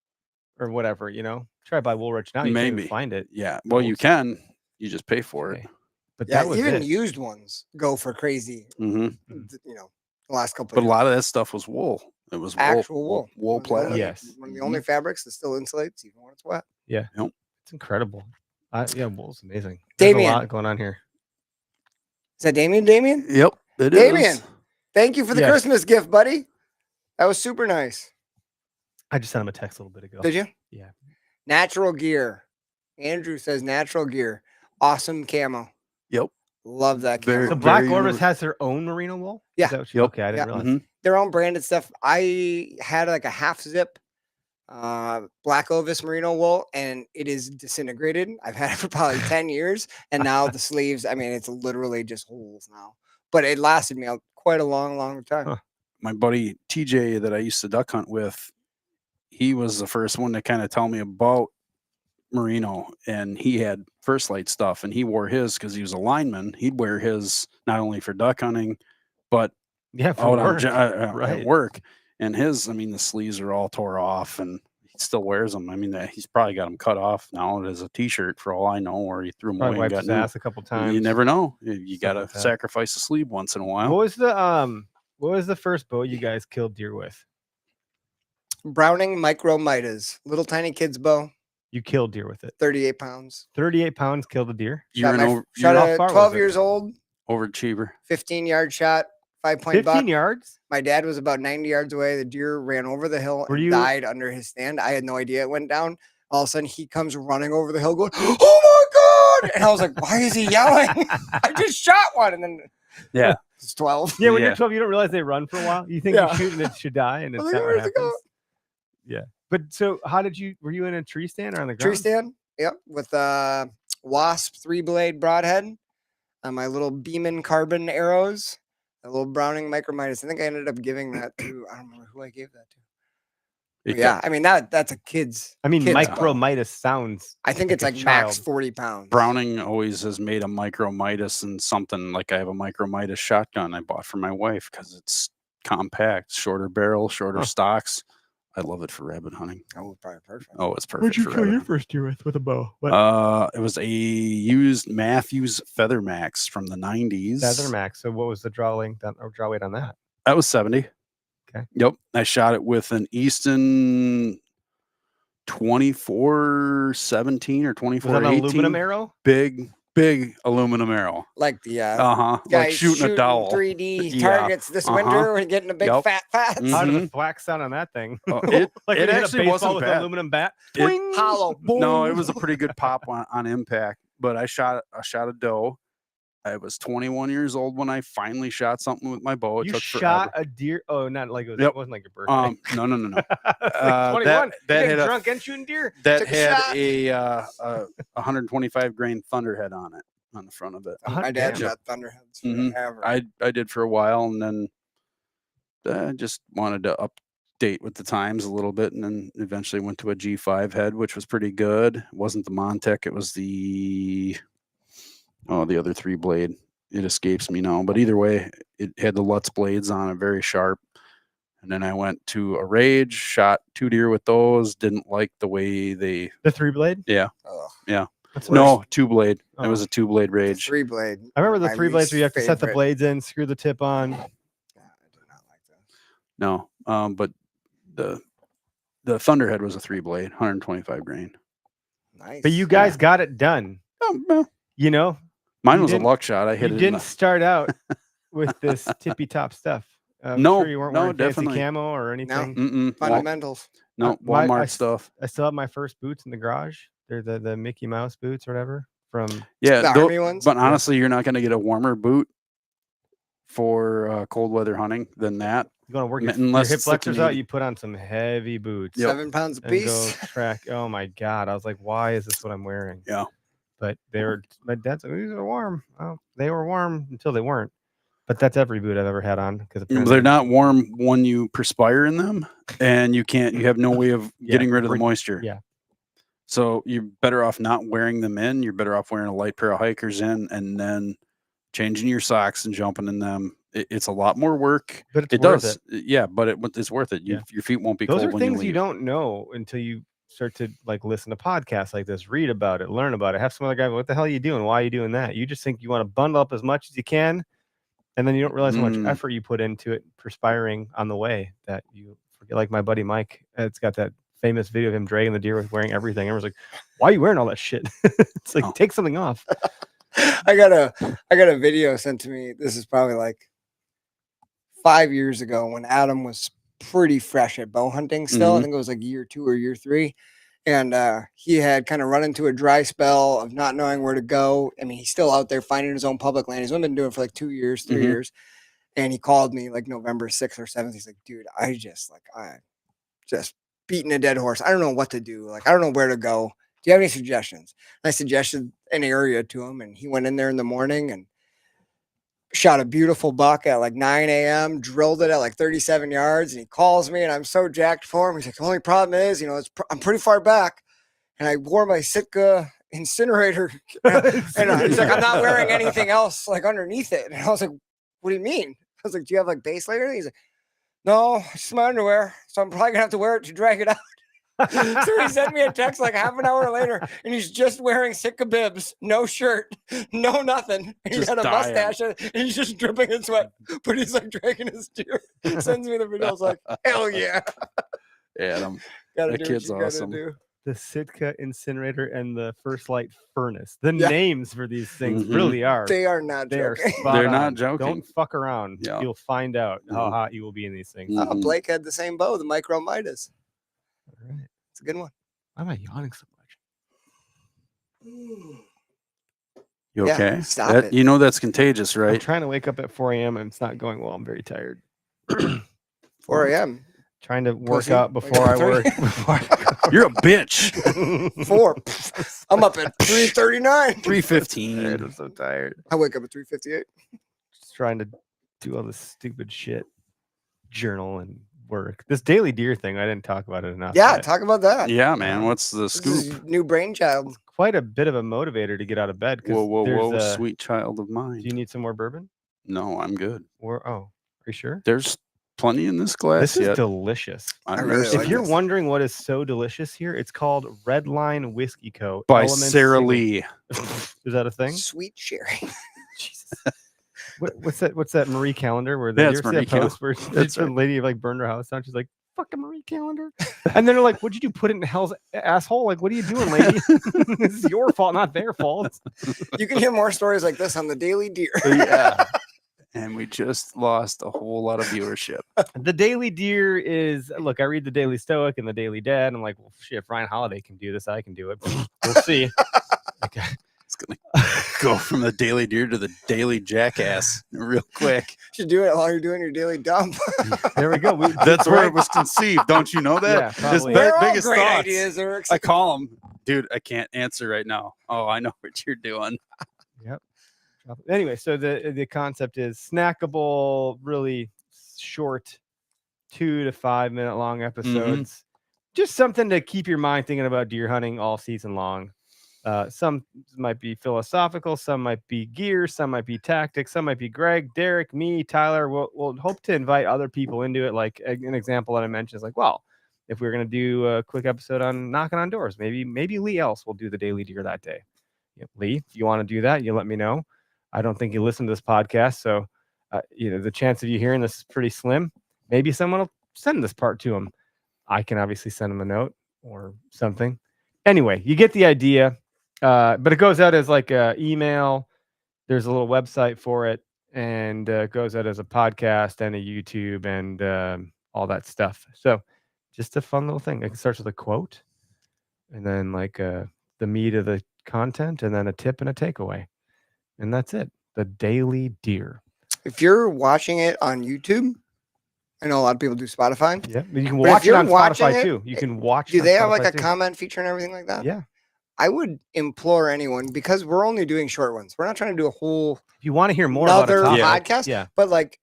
or whatever. Try to buy Woolrich now. You can't Maybe. even find it. Yeah. Well, you can. You just pay for it. Okay. But Yeah, that was even it. used ones go for crazy. hmm The last couple. But a years. lot of that stuff was wool. It was Actual wool. wool One of the plaid. only- Yes. One of the only fabrics that still insulates even when it's wet. It's incredible. Wool's amazing. Damien. There's a lot going on here. Is that Damien? Damien? Yep. It is. Damien. Thank you for the Yes. Christmas gift, buddy. That was super nice. I just sent him a text a little bit ago. Did you? Yeah. Natural gear. Andrew says natural gear. Awesome camo. Yep. Love that Very- So camera. Black very Orbis universal. has their own merino wool? Is Yeah. that what you- Yep. Okay, I didn't Yeah. realize. Mhm. Their own branded stuff. I had like a half zip Black Ovis merino wool, and it is disintegrated. I've had it for probably 10 years, and now the sleeves, I mean, it's literally just holes now. But it lasted me quite a long time. Huh. My buddy TJ that I used to duck hunt with, he was the first one to kind of tell me about merino, and he had First Light stuff, and he wore his because he was a lineman. He'd wear his not only for duck hunting, but Yeah, for out work. at right. work. And his, I mean, the sleeves are all tore off, and he still wears them. I mean, he's probably got them cut off now as a T-shirt for all I know, or he threw them Probably away and wiped got his new. ass a couple times. You never know. You Stuff got to like that. sacrifice a sleeve once in a while. What was the first bow you guys killed deer with? Browning Micro Midas, little tiny kid's bow, You killed deer with it. 38 pounds. 38 pounds killed a deer. You're an over, Shot how at far was 12 it? years old, overachiever. 15-yard shot, 5-point 15 buck. yards? My dad was about 90 yards away. The deer ran over the hill Were and you- died under his stand. I had no idea it went down. All of a sudden, he comes running over the hill going, "Oh my God!" And I was like, why is he yelling? I just shot one. And then Yeah. it's 12. Yeah, when Yeah. you're 12, you don't realize they run for a while. You think Yeah. you shoot and it should die, and I it's was not like, what "Where's it happens. go?" Yeah. But so were you in a tree stand or on the ground? Tree stand. Yep. With Wasp 3-blade broadhead. My little Beeman carbon arrows. A little Browning Micro Midas. I think I ended up giving that to, I don't remember who I gave that to. It But yeah, I mean, that's a kid's. I mean, kid's Micro bow. Midas sounds. I think like it's a like max child. 40 pounds. Browning always has made a Micro Midas and something like I have a Micro Midas shotgun I bought for my wife because it's compact, shorter barrel, shorter Huh. stocks. I love it for rabbit hunting. Oh, probably perfect. Oh, it's perfect for rabbit hunting. first deer with a bow? It was a used Matthews Feather Max from the 90s. Feather Max. So what was the draw length or draw weight on that? That was 70. Okay. Yep. I shot it with an Easton 2417 or Was that 2418. an aluminum arrow? Big aluminum arrow. Like the Like guys shooting a dowel. 3D Yeah. targets this Uh-huh. winter. We're getting a big Yep. fat fats. Mhm. How did the thwack sound on that thing? Oh, like it when you hit a actually baseball wasn't with bad. an aluminum bat. It- Twing! Hollow. No, it Boom! was a pretty good pop on impact, but I shot a doe. I was 21 years old when I finally shot something with my bow. It You took shot forever. a deer. Oh, not like it was. Yep. It wasn't like your birthday. No. It's like that- 21. that You're had getting a- drunk and shooting deer. That Took a had shot. a 125 grain Thunderhead on it on the front of it. Hot My dad damn. shot Thunderheads Mhm. forever. I did for a while, and then I just wanted to update with the times a little bit, and then eventually went to a G5 head, which was pretty good. It wasn't the Montec, it was the other 3-blade. It escapes me now, but either way, it had the Lutz blades on it, very sharp. And then I went to a Rage, shot 2 deer with those. Didn't like the way they. The 3-blade. Yeah, Ugh, That's no 2-blade. It Oh. was a 2-blade the Rage. 3-blade. I remember the My 3 blades least where you have to set the favorite. blades in, screw the tip on. Yeah, I do not like that. No, but the Thunderhead was a 3-blade, 125 grain. Nice. But you guys got it done. Well, You know, mine You was a didn't- luck shot. I hit you it. didn't start out with this tippy top stuff. I'm No, sure you weren't no, wearing fancy definitely. camo or anything. fundamentals. No, my- I Walmart s- stuff. I still have my first boots in the garage. They're the Mickey Mouse boots or whatever from. Yeah, The army ones? but honestly, you're not going to get a warmer boot for cold weather hunting than that. You want to work your Unless hip it's the flexors out. Canadian. You put on some heavy boots. Yep. 7 pounds a And go piece. track. Oh my god! I was like, why is this what I'm wearing? Yeah. But they were. My dad's like, these are warm. Oh, they were warm until they weren't. But that's every boot I've ever had on because They're not warm when you perspire in them, and you have no way of Yeah, getting rid of the re- moisture. yeah. So you're better off not wearing them in. You're better off wearing a light pair of hikers in, and then changing your socks and jumping in them. It's a lot more work. But it's It worth does. it. Yeah, but it's worth it. Yeah. Your feet won't be Those cold are when you things leave. you don't know until you start to like listen to podcasts like this, read about it, learn about it. Have some other guy, what the hell are you doing? Why are you doing that? You just think you want to bundle up as much as you can, and then you don't realize how much Mm. effort you put into it, perspiring on the way that you forget. Like my buddy Mike, it's got that famous video of him dragging the deer with wearing everything. Everyone's like, "Why are you wearing all that shit?" It's like Oh. take something off. I got a video sent to me. This is probably like 5 years ago when Adam was pretty fresh at bow hunting still. I Mhm. think it was like year 2 or year 3. And he had kind of run into a dry spell of not knowing where to go. I mean, he's still out there finding his own public land. He's only been doing it for like 2 years, 3 years. And he called me like November 6th or 7th. He's like, dude, I just beating a dead horse. I don't know what to do. Like, I don't know where to go. Do you have any suggestions? And I suggested an area to him, and he went in there in the morning and shot a beautiful buck at like 9 a.m., drilled it at like 37 yards, and he calls me, and I'm so jacked for him. He's like, the only problem is, I'm pretty far back, and I wore my Sitka incinerator, and he's like, I'm not wearing anything else like underneath it. And I was like, what do you mean? I was like, do you have like base layer? He's like, no, it's just my underwear, so I'm probably gonna have to wear it to drag it out. So he sent me a text like half an hour later, and he's just wearing Sitka bibs, no shirt, no nothing. He had a mustache, and he's just dripping in sweat, but he's like dragging his deer. Sends me the video. I was like, hell yeah. Adam, Gotta that kid's awesome. The Sitka incinerator and the First Light furnace. The names for these things really are. They are not joking. They're not joking. Don't fuck around. Yeah. You'll find out how hot you will be in these things. Blake had the same bow, the Micro Midas. All right. It's a good one. Why am I yawning so much? You okay? Stop it. You know that's contagious, I'm right? trying to wake up at 4 a.m. and it's not going well. I'm very tired. 4 a.m. Trying to work Pussy. out before I work. You're a bitch. 4. I'm up at 3:39. 3:15. I'm so tired. I wake up at 3:58. Just trying to do all this stupid shit. Journal and work. This daily deer thing, I didn't talk about it enough. Yeah, talk about that. Yeah, man. What's the This is scoop? new brainchild. Quite a bit of a motivator to get out of bed. Whoa, sweet child of mine. Do you need some more bourbon? No, I'm good. Are you sure? There's plenty in this glass. This is yet. delicious. I'm I really thirsty. like If you're this. wondering what is so delicious here, it's called Red Line Whiskey Co. By Element Sarah Single- Lee. Is that a thing? Sweet sherry. Jesus. What's that? What's that Marie Calendar? Where they That's ever see a Marie Calendar. post where That's the lady like burned her house down? She's like, "Fucking Marie Calendar," and then they're like, "What'd you do? Put it in hell's asshole? Like, what are you doing, lady? This is your fault, not their fault." You can hear more stories like this on the Daily Deer. Yeah. And we just lost a whole lot of viewership. The Daily Deer is look. I read the Daily Stoic and the Daily Dad. And I'm like, well, shit. If Ryan Holiday can do this, I can do it. We'll see. Okay. It's gonna go from the Daily Deer to the Daily Jackass real quick. You should do it while you're doing your daily dump. There we go. That's where it was conceived. Don't you know that? Yeah, His probably. They're all biggest great thoughts. ideas, Eric. I call him, dude. I can't answer right now. Oh, I know what you're doing. Yep. Anyway, so the concept is snackable, really short, 2 to 5 minute long episodes. Just something to keep your mind thinking about deer hunting all season long. Some might be philosophical, some might be gear, some might be tactics, some might be Greg, Derek, me, Tyler. We'll hope to invite other people into it. Like an example that I mentioned is like, well, if we're gonna do a quick episode on knocking on doors, maybe Lee Else will do the Daily Deer that day. Lee, if you want to do that, you let me know. I don't think you listen to this podcast, so the chance of you hearing this is pretty slim. Maybe someone will send this part to him. I can obviously send him a note or something. Anyway, you get the idea. But it goes out as like an email. There's a little website for it, and it goes out as a podcast and a YouTube and all that stuff. So just a fun little thing. It starts with a quote, and then like the meat of the content, and then a tip and a takeaway. And that's it. The Daily Deer. If you're watching it on YouTube, I know a lot of people do Spotify. Yeah, you can But if watch it you're on watching Spotify it, too. You can watch. Do on they have like Spotify a too. comment feature and everything like that? Yeah. I would implore anyone, because we're only doing short ones. We're not trying to do a whole If you want to hear more about another a topic, podcast. yeah. But like,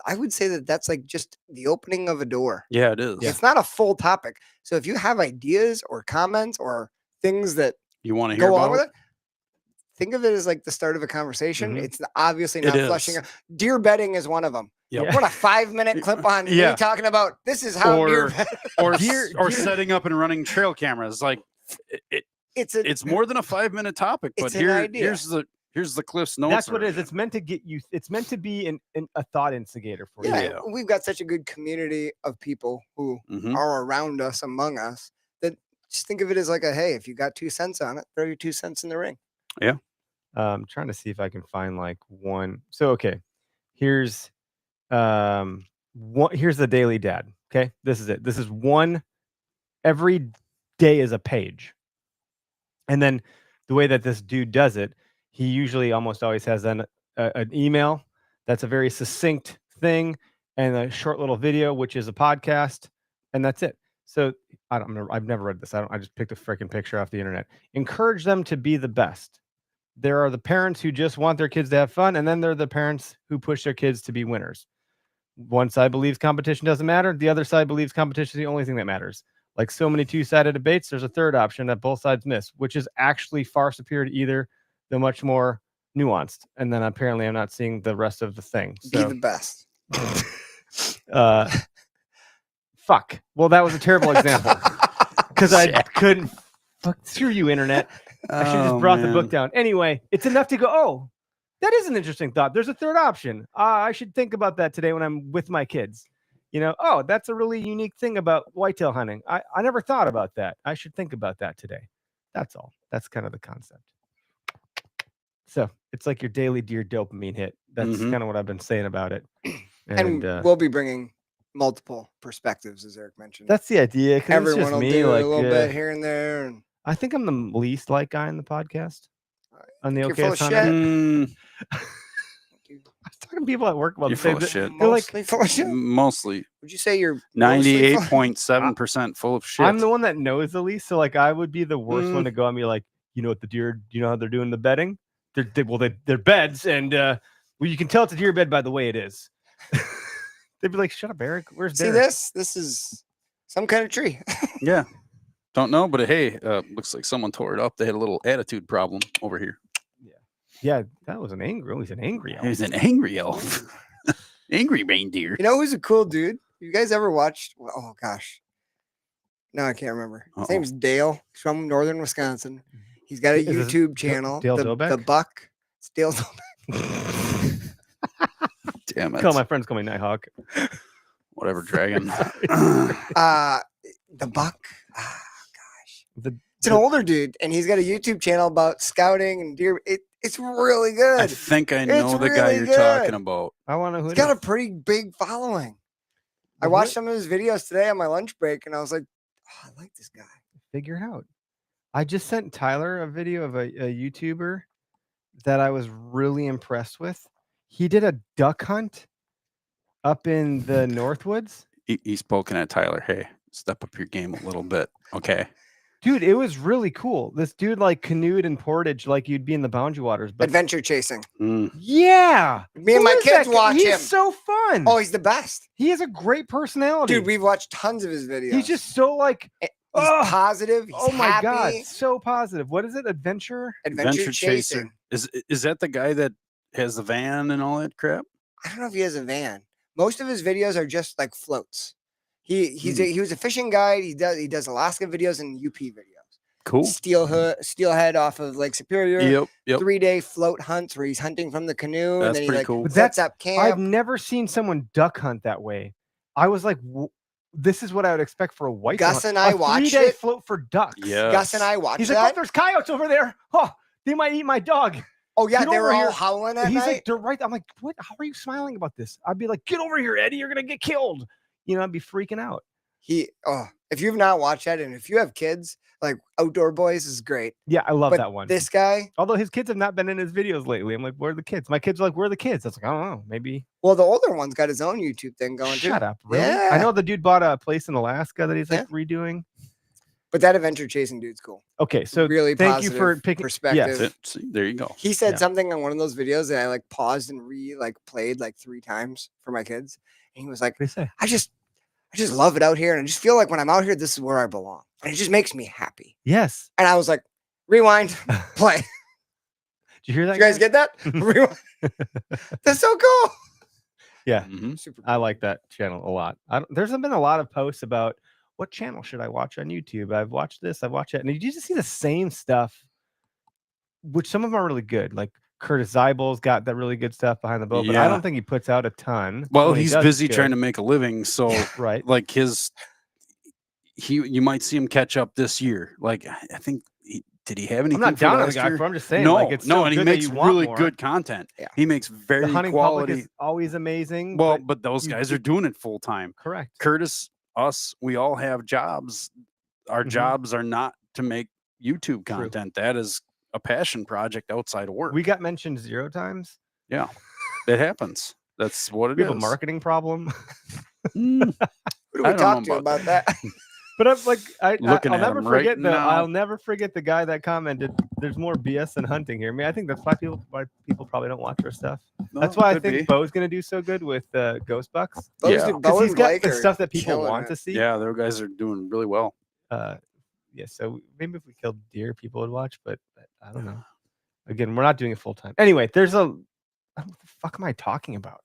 I would say that that's like just the opening of a door. Yeah, it is. It's not a full topic. So if you have ideas or comments or things that You want to hear go along about with it, think of it as like the start of a conversation. Mhm. It's obviously It not is. flushing out. Deer bedding is one of them. Yep. What a 5-minute clip on Yeah. me talking about this is how deer Or- bed. or Deer- or deer- setting up and running trail cameras. Like it's more than a 5-minute topic, but It's an idea. here's the Cliff's notes. That's what it is. version. It's meant to get you. It's meant to be a thought instigator for Yeah, you. Yeah. we've got such a good community of people who Mhm. are around us, among us, that just think of it as like a, hey, if you got 2 cents on it, throw your 2 cents in the ring. Trying to see if I can find like one. So okay, here's here's the Daily Dad. Okay, this is it. This is one every day is a page. And then the way that this dude does it, he usually almost always has an email that's a very succinct thing and a short little video, which is a podcast, and that's it. So I've never read this. I just picked a freaking picture off the internet. Encourage them to be the best. There are the parents who just want their kids to have fun, and then there are the parents who push their kids to be winners. One side believes competition doesn't matter. The other side believes competition is the only thing that matters. Like so many two-sided debates, there's a third option that both sides miss, which is actually far superior to either, the much more nuanced. And then apparently I'm not seeing the rest of the thing. Be So, the best. fuck. Well, that was a terrible example because I couldn't. Fuck, screw you, internet. I should have just brought the book down. Anyway, it's enough to go, oh, that is an interesting thought. There's a third option. I should think about that today when I'm with my kids. You know, oh, that's a really unique thing about whitetail hunting. I never thought about that. I should think about that today. That's all. That's kind of the concept. So it's like your daily deer dopamine hit. That's kind of what I've been saying about it. And we'll be bringing multiple perspectives, as Eric mentioned. That's the idea. Everyone it's just will me, do like, a little bit here and there. And I think I'm the least like guy in the podcast. On the you're OK full of Hunter. shit. I was talking to people at work about You're the same full of thing. shit. They're like, Mostly full of shit. Mostly Would you say you're mostly full- 98.7% full of shit. I'm the one that knows the least. So like, I would be the worst one to go and be like, you know what the deer, you know how they're doing the bedding? They're beds. And well, you can tell it's a deer bed by the way it is. They'd be like, shut up, Eric. Where's See Derek? this is some kind of tree. Yeah. Don't know, but hey, looks like someone tore it up. They had a little attitude problem over here. Yeah, that was an angry. He's an angry elf. He's an angry elf. Angry reindeer. You know who's a cool dude? You guys ever watched? Oh gosh, no, I can't remember. His name's Dale. He's from northern Wisconsin. He's got a Is this YouTube channel. Dale the Dobeck? Buck. It's Dale Dobeck. Damn it. My friends call me Nighthawk. Whatever, dragon. The Buck. Ah, gosh. It's an older dude, and he's got a YouTube channel about scouting and deer. It's really good. I think I know the guy really you're good. talking about. I want to know who He's it got is. a pretty big following. I Who watched it- some of his videos today on my lunch break, and I was like, oh, I like this guy. Figure it out. I just sent Tyler a video of a YouTuber that I was really impressed with. He did a duck hunt up in the Northwoods. He's poking at Tyler. Hey, step up your game a little bit. Okay. Dude, it was really cool. This dude like canoed in Portage like you'd be in the Boundary Waters. But Adventure chasing. yeah. Me and Who my is kids that guy? watch He's him. so fun. Oh, he's the best. He has a great personality. Dude, we've watched tons of his videos. He's just so like, He's oh, positive. He's oh my happy. God, so positive. What is it? Adventure? Adventure chasing. Is that the guy that has the van and all that crap? I don't know if he has a van. Most of his videos are just like floats. He was a fishing guide. He does Alaska videos and UP videos. Cool. Steelhead off of Lake Superior. Yep. 3-day float hunts where he's hunting from the canoe. That's and then he pretty like cool. But sets up camp. I've never seen someone duck hunt that way. I was like, this is what I would expect for a white. Gus and I watched 3-day it. float for ducks. Yeah. Gus and I watched He's that. like, oh, there's coyotes over there. Oh, they might eat my dog. Oh yeah, Get they over were all here. howling at And he's night. like, they're right. I'm like, what? How are you smiling about this? I'd be like, get over here, Eddie. You're gonna get killed. You know, I'd be freaking out. If you've not watched that, and if you have kids, like Outdoor Boys is great. Yeah, I love But that one. This guy, Although his kids have not been in his videos lately. I'm like, where are the kids? My kids are like, where are the kids? I was like, I don't know. Maybe. well, the older one's got his own YouTube thing going too. Shut up. Really? Yeah. I know the dude bought a place in Alaska that he's like redoing. But that adventure chasing dude's cool. Okay, so Really thank you for positive picking perspective. Yes. See, there you go. He said Yeah. something on one of those videos that I like paused and played like 3 times for my kids. And he was like, What do you say? I just love it out here. And I just feel like when I'm out here, this is where I belong. And it just makes me happy. Yes. And I was like, rewind, play. Did you hear that? Did you guys get that? Rewind. That's so cool. Yeah. Mhm. Super I like that channel a lot. There's been a lot of posts about what channel should I watch on YouTube. I've watched this, I've watched it, and you just see the same stuff, which some of them are really good. Like Curtis Zeibel's got that really good stuff behind the bow, but I Yeah. don't think he puts out a ton. Well, When he he's does, busy it's trying to good. make a living, so Right. like you might see him catch up this year. Like I think did he have anything? I'm not for down on the last guy, year? but I'm just saying, No, like, it's no, so and he good that makes you want really more. good content. Yeah. He makes The very hunting quality. public is always amazing. Well, but those you guys get- are doing it full time. correct. Curtis, us, we all have jobs our Mhm. jobs are not to make YouTube True. content. That is a passion project outside of work. We got mentioned 0 times. Yeah, it happens. That's what it We is. have a marketing problem. Mm, Who do I we don't talk know to about that? But I'm like, Looking I'll at never him right forget now. I'll never forget the guy that commented, "There's more BS than hunting here." I mean, I think that's why people probably don't watch our stuff. No, That's why I could think be. Bo's gonna do so good with Ghost Bucks Bo's- Yeah. Bo because he's and got Blake the are stuff that people killing want it. to see. Yeah, those guys are doing really well. Yeah. So maybe if we killed deer, people would watch, but I don't know. Again, we're not doing it full time. Anyway, what the fuck am I talking about?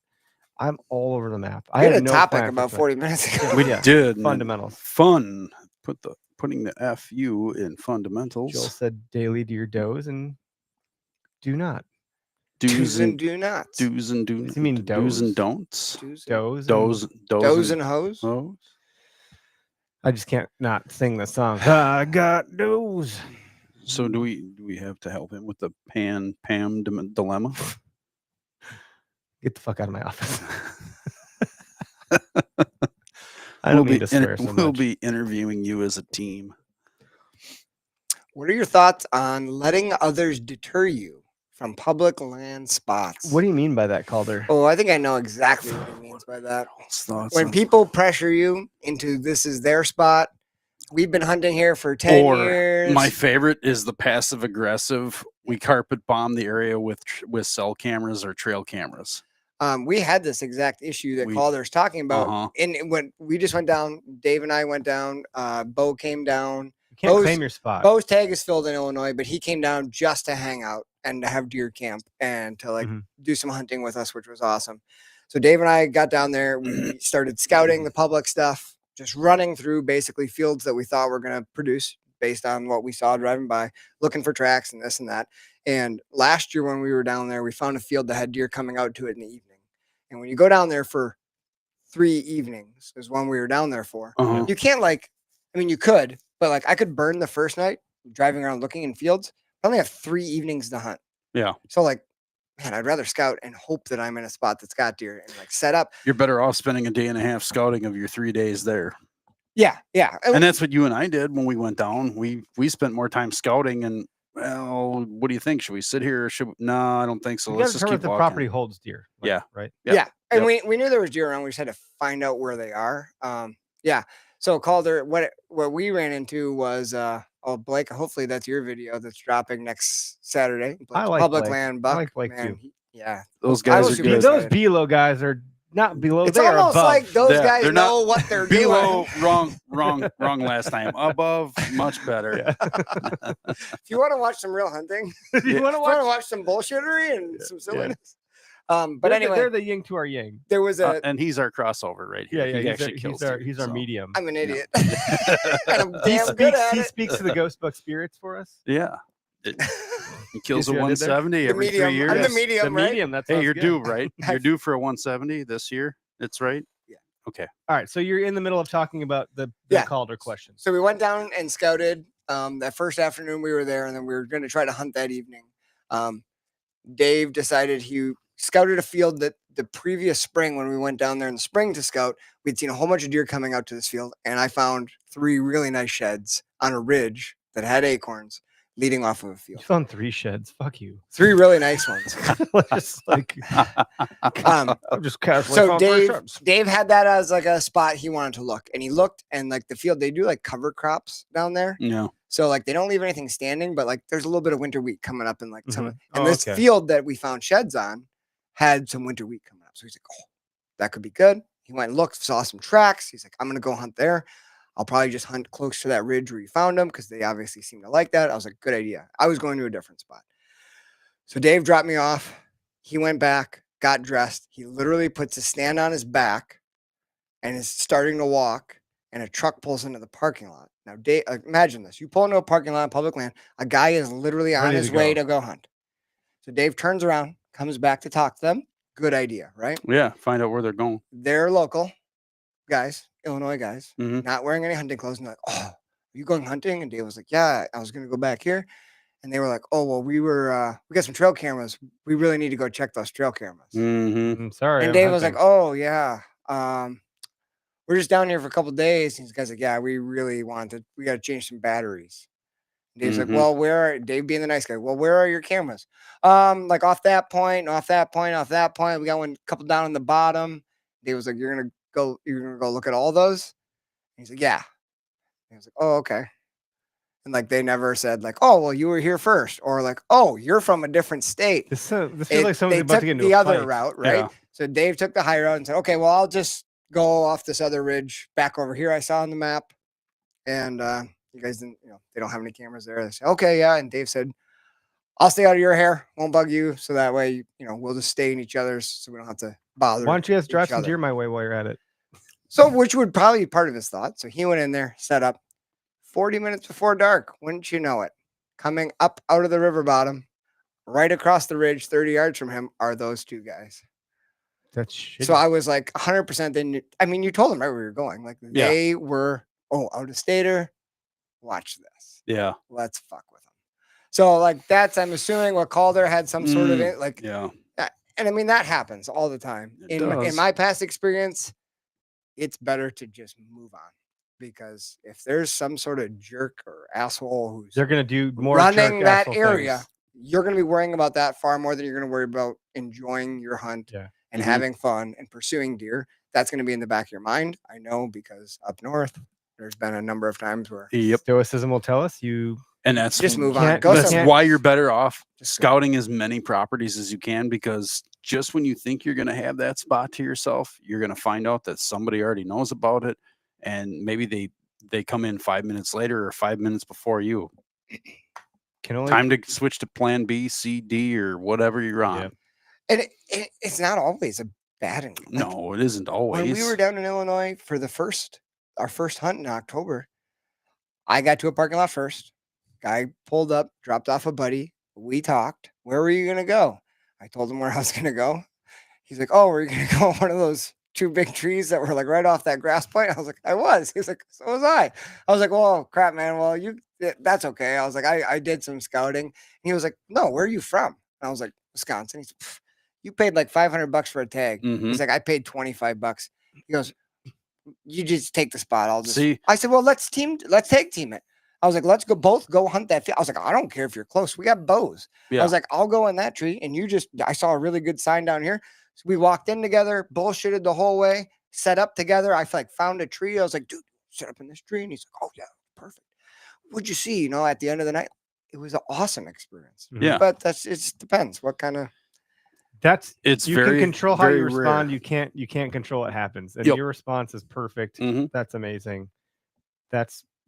I'm all over the map. We I had had a no topic plan for about tonight. 40 minutes ago. We Yeah. did and Fundamentals. Fun. Putting the FU in fundamentals. Joel said daily deer does and do not. Do's and do nots. Do's and do. Does he mean do's and does? don'ts. Does. Does and hoes. Oh. I just can't not sing the song. I got does. So do we have to help him with the Pam dilemma? Get the fuck out of my office. I don't mean to swear so We'll much. be interviewing you as a team. What are your thoughts on letting others deter you from public land spots? What do you mean by that, Calder? Oh, I think I know exactly what he means by that. Thoughts When on- people pressure you into this is their spot, we've been hunting here for 10 years. My favorite is the passive aggressive. We carpet bomb the area with cell cameras or trail cameras. We had this exact issue that We- Calder's talking about. Uh-huh. And when we just went down, Dave and I went down, Bo came down. You can't Bo's- claim your spot. Bo's tag is filled in Illinois, but he came down just to hang out and to have deer camp and to like Mhm. do some hunting with us, which was awesome. So Dave and I got down there. We started scouting the public stuff, just running through basically fields that we thought were going to produce based on what we saw driving by, looking for tracks and this and that. And last year when we were down there, we found a field that had deer coming out to it in the evening. And when you go down there for 3 evenings, is one we were down there for. Uh-huh. You can't you could, but like I could burn the first night driving around looking in fields. I only have 3 evenings to hunt. Yeah. So like, man, I'd rather scout and hope that I'm in a spot that's got deer and like set up. You're better off spending a day and a half scouting of your 3 days there. Yeah. And that's what you and I did when we went down. We spent more time scouting and, well, what do you think? Should we sit here or no, I don't think so. You Let's gotta just determine keep if the walking. property holds deer. Like, Yeah. Right. Yep. Yeah. And Yep. we knew there was deer around. We just had to find out where they are. Yeah. So Calder, what we ran into was Blake, hopefully that's your video that's dropping next Saturday. I Blake's like public Blake. land I buck. like Blake man, too. yeah. Those I guys was are super good. Those excited. below guys are not below. It's They are almost above. like those Yeah, guys they're know what they're doing. Below, wrong last time. Above, much better. Yeah. If you want to watch some real hunting, you Yeah. want to if you want to watch? watch some bullshittery and some silliness. But They're anyway, they're the yin to our yang. there was a. And he's our crossover right Yeah, here. yeah. He He's our, actually kills he's our, deer, he's our so. medium. I'm an Yeah. idiot. And I'm He damn good speaks. at He it. speaks to the ghost buck spirits for us. Yeah. He kills see a what I did there? 170 The every medium. 3 years. I'm the The medium, right? medium. That's Hey, you're due, right? You're I've- due for a 170 this year. That's right. All right. So you're in the middle of talking about the Yeah. Calder question. So we went down and scouted that first afternoon we were there, and then we were going to try to hunt that evening. Dave decided he scouted a field that the previous spring, when we went down there in the spring to scout, we'd seen a whole bunch of deer coming out to this field, and I found 3 really nice sheds on a ridge that had acorns leading off of a You field. found 3 sheds. Fuck you. 3 really nice ones. Just like Um, I'm just casually. so found 3 Dave sheds. had that as like a spot he wanted to look, and he looked, and like the field, they do like cover crops down there. No. So like they don't leave anything standing, but like there's a little bit of winter wheat coming up in like some of, Mhm. and Oh, this okay. field that we found sheds on had some winter wheat coming up. So he's like, oh, that could be good. He went and looked, saw some tracks. He's like, I'm gonna go hunt there. I'll probably just hunt close to that ridge where you found them because they obviously seem to like that. I was like, good idea. I was going to a different spot. So Dave dropped me off. He went back, got dressed. He literally puts his stand on his back and is starting to walk, and a truck pulls into the parking lot. Now, Dave, imagine this. You pull into a parking lot on public land. A guy is literally on Ready to his way go. to go hunt. So Dave turns around, comes back to talk to them. Good idea, right? Yeah. Find out where they're going. They're local guys, Illinois guys, Mhm. not wearing any hunting clothes. And they're like, oh, are you going hunting? And Dave was like, yeah, I was going to go back here. And they were like, oh, well, we got some trail cameras. We really need to go check those trail cameras. Mm-hmm. I'm sorry. And I'm Dave was like, hunting. oh, yeah. we're just down here for a couple days. And these guys like, yeah, we really got to change some batteries. And Dave's like, well, Dave being the nice guy, well, where are your cameras? Like off that point. We got one couple down on the bottom. Dave was like, you're gonna go look at all those? And he's like, yeah. And he was like, oh, okay. And like they never said like, oh, well, you were here first, or like, oh, you're from a different state. This feels like someone's about to get into the a other fight. route, right? Yeah. So Dave took the high road and said, okay, well, I'll just go off this other ridge back over here I saw on the map. And you guys didn't, they don't have any cameras there. They said, okay, yeah. And Dave said, I'll stay out of your hair, won't bug you. So that way, we'll just stay in each other's so we don't have to bother. Why don't you guys drive some deer my way while you're at it? So, which would probably be part of his thought. So he went in there, set up 40 minutes before dark. Wouldn't you know it? Coming up out of the river bottom, right across the ridge, 30 yards from him, are those two guys. That's shitty. So I was like 100%. Then you told them right where you're going. Like they were, out of stater. Watch this. Yeah. Let's fuck with them. So like I'm assuming what Calder had some sort of it. Like, yeah. And I mean, that happens all the time. In my past experience, it's better to just move on. Because if there's some sort of jerk or asshole they're going to do more running that area, things. You're going to be worrying about that far more than you're going to worry about enjoying your hunt and having fun and pursuing deer. That's going to be in the back of your mind. I know because up north, there's been a number of times where stoicism will tell us and that's just move on. That's why you're better off scouting as many properties as you can, because just when you think you're going to have that spot to yourself, you're going to find out that somebody already knows about it. And maybe they come in 5 minutes later or 5 minutes before you. Time to switch to plan B, C, D, or whatever you're on. Yeah. And it's not always a bad thing. No, it isn't always. When we were down in Illinois for our first hunt in October, I got to a parking lot first. Guy pulled up, dropped off a buddy. We talked. Where were you going to go? I told him where I was going to go. He's like, oh, we're going to go one of those 2 big trees that were like right off that grass point. I was like, I was. He's like, so was I. I was like, well, crap, man. Well, that's okay. I was like, I did some scouting. And he was like, no, where are you from? And I was like, Wisconsin. He's like, you paid like $500 for a tag. He's like, I paid $25. He goes, you just take the spot. I'll just see. I said, well, let's tag team it. I was like, let's both go hunt that. I was like, I don't care if you're close. We got bows. I was like, I'll go in that tree. And I saw a really good sign down here. So we walked in together, bullshitted the whole way, set up together. I found a tree. I was like, dude, set up in this tree. And he's like, oh yeah, perfect. What'd you see? At the end of the night, it was an awesome experience. Yeah. But it depends what kind of. You can control how you respond. Rare. You can't control what happens. And your response is perfect. That's amazing.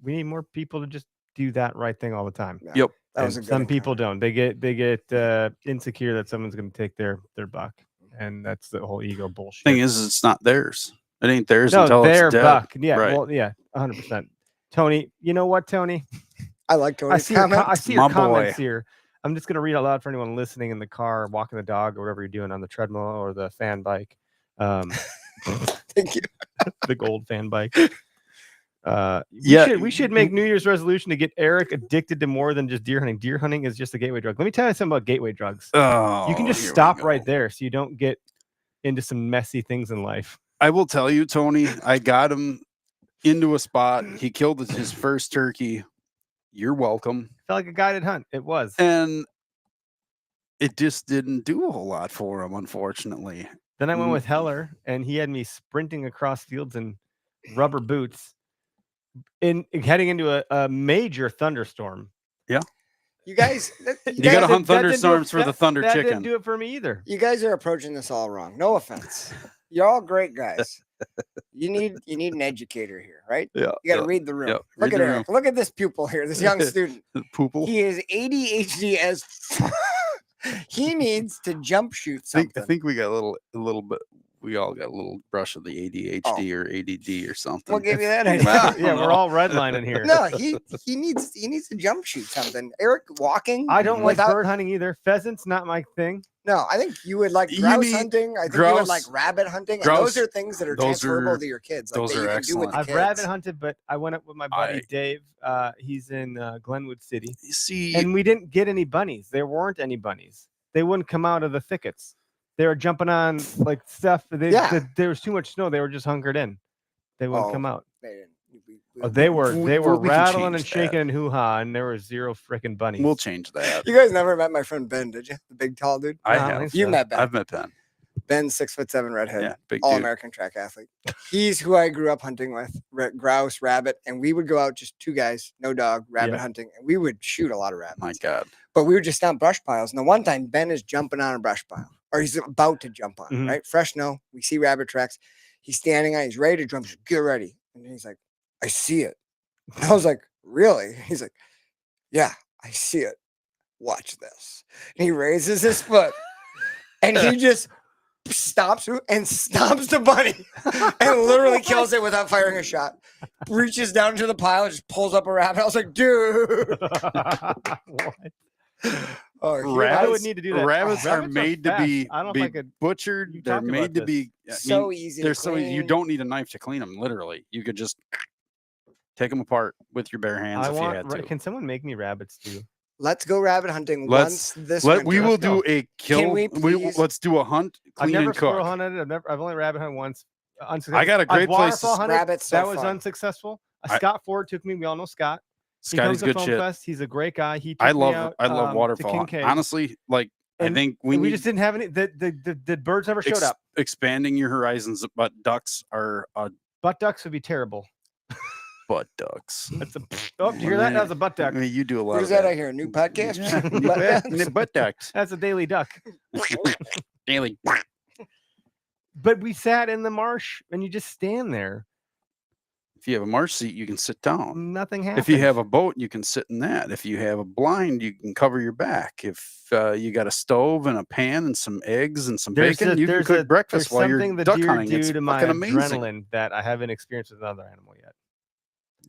We need more people to just do that right thing all the time. Yeah. Some people don't. They get insecure that someone's going to take their buck. And that's the whole ego bullshit. Thing is, it's not theirs. It ain't theirs until it's dead. Buck. Yeah, right. Well, yeah, 100%. Tony, you know what, Tony? I like Tony's comments. I see your comments here. I'm just going to read out loud for anyone listening in the car, walking the dog, or whatever you're doing on the treadmill or the fan bike. Thank you. The gold fan bike. We should make New Year's resolution to get Eric addicted to more than just deer hunting. Deer hunting is just a gateway drug. Let me tell you something about gateway drugs. You can just stop right there so you don't get into some messy things in life. I will tell you, Tony, I got him into a spot. He killed his first turkey. You're welcome. Felt like a guided hunt. It was. And it just didn't do a whole lot for him, unfortunately. Then I went with Heller, and he had me sprinting across fields in rubber boots. Heading into a major thunderstorm. Yeah. You guys got to hunt thunderstorms for the thunder chicken. That didn't do it for me either. You guys are approaching this all wrong. No offense. You're all great guys. You need an educator here, right? Yeah. You got to read the room. Yeah, look at Eric. Look at this pupil here, this young student. Pupil. He is ADHD as he needs to jump shoot something. I think we got a little bit. We all got a little brush of the ADHD or ADD or something. What gave you that idea? Yeah, we're all redlining here. No, he needs to jump shoot something. Eric walking. I don't like bird hunting either. Pheasant's not my thing. No, I think you would like grouse hunting. I think you would like rabbit hunting. And those are things that are transferable to your kids. Like those are excellent. I've rabbit hunted, but I went up with my buddy Dave. He's in Glenwood City. You see, and we didn't get any bunnies. There weren't any bunnies. They wouldn't come out of the thickets. They were jumping on like stuff. There was too much snow. They were just hunkered in. They wouldn't Oh. come out. They didn't. Oh, they were we can rattling and change shaking that. and hoo-ha, and there were zero freaking bunnies. We'll change that. You guys never met my friend Ben, did you? The big tall dude. I No, I don't have. think You so. met Ben. I've met Ben. Ben's 6'7" redhead, Yeah, big all dude. American track athlete. He's who I grew up hunting with, grouse, rabbit, and we would go out just 2 guys, no dog, rabbit Yeah. hunting, and we would shoot a lot of rabbits. My God. But we were just down brush piles. And the one time Ben is jumping on a brush pile, or he's about to jump on, it, Mhm. right? Fresh snow. We see rabbit tracks. He's standing on, he's ready to jump. He's like, get ready. And he's like, I see it. And I was like, really? He's like, yeah, I see it. Watch this. And he raises his foot and he just stops and stomps the bunny and literally kills it without firing a shot. Reaches down into the pile and just pulls up a rabbit. I was like, dude. What? Oh, he I would was need to do that. Rabbits are Rabbits made to fast. be, I don't know if I be could. butchered. You They're talked made about to this. be. I so mean, easy. they're to so you clean. don't need a knife to clean them. Literally, you could just take them apart with your bare hands I if you want. had to. Can someone make me rabbits too? Let's go rabbit hunting Let's- once this We winter. will Let's go. do a kill. we please? Let's do a hunt, I've clean never and squirrel cook. hunted. I've only rabbit hunted once. I got a great place to waterfowl hunted. Rabbits so That was fun. unsuccessful. I- Scott Ford took me. We all know Scott. He Scotty's comes to good Foam shit. Fest. He's a great guy. He took I me love out, I love to waterfowl. Kincaid. Honestly, like I And think we we just didn't have any. The birds never showed up. expanding your horizons, but ducks are Butt ducks would be terrible. butt ducks. That's a. Oh, did you hear that? That was a butt duck. I mean, you do a lot Where's of that that. I hear? A new podcast? Yeah, Butt butt ducks. That's a daily duck. Daily. But we sat in the marsh, and you just stand there. If you have a marsh seat, you can sit down. Nothing happens. If you have a boat, you can sit in that. If you have a blind, you can cover your back. If you got a stove and a pan and some eggs and some bacon, you can cook breakfast while you're something the duck deer hunting. do It's to my fucking amazing. adrenaline that I haven't experienced with another animal yet.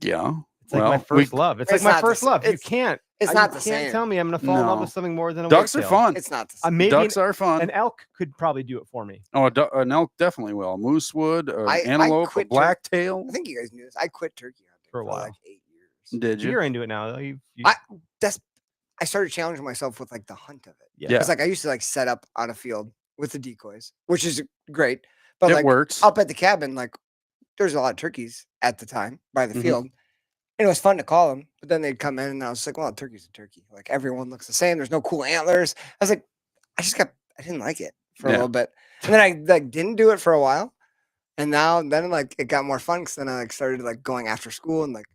Yeah. It's like my first love. It's like It's my not the first s- love. You it's- can't. It's you not the can't same. tell me I'm going to fall in love No. with something more than a Ducks are whitetail. fun. It's not the same. Maybe Ducks are fun. an elk could probably do it for me. Oh, an elk definitely will. A moose would. An I antelope. A quit blacktail. I think you guys knew this. I quit turkey hunting For a while. like 8 years. Did you? You're into it now. Though. You, I started challenging myself with like the hunt of it. yeah. Yeah. It's like I used to like set up on a field with the decoys, which is great. But It like works. up at the cabin, like there's a lot of turkeys at the time by the Mhm. field. And it was fun to call them, but then they'd come in and I was like, well, a turkey's a turkey. Like everyone looks the same. There's no cool antlers. I was like, I didn't like it for a Yeah. little bit. And then I like didn't do it for a while. And then like it got more fun because then I like started like going after school and like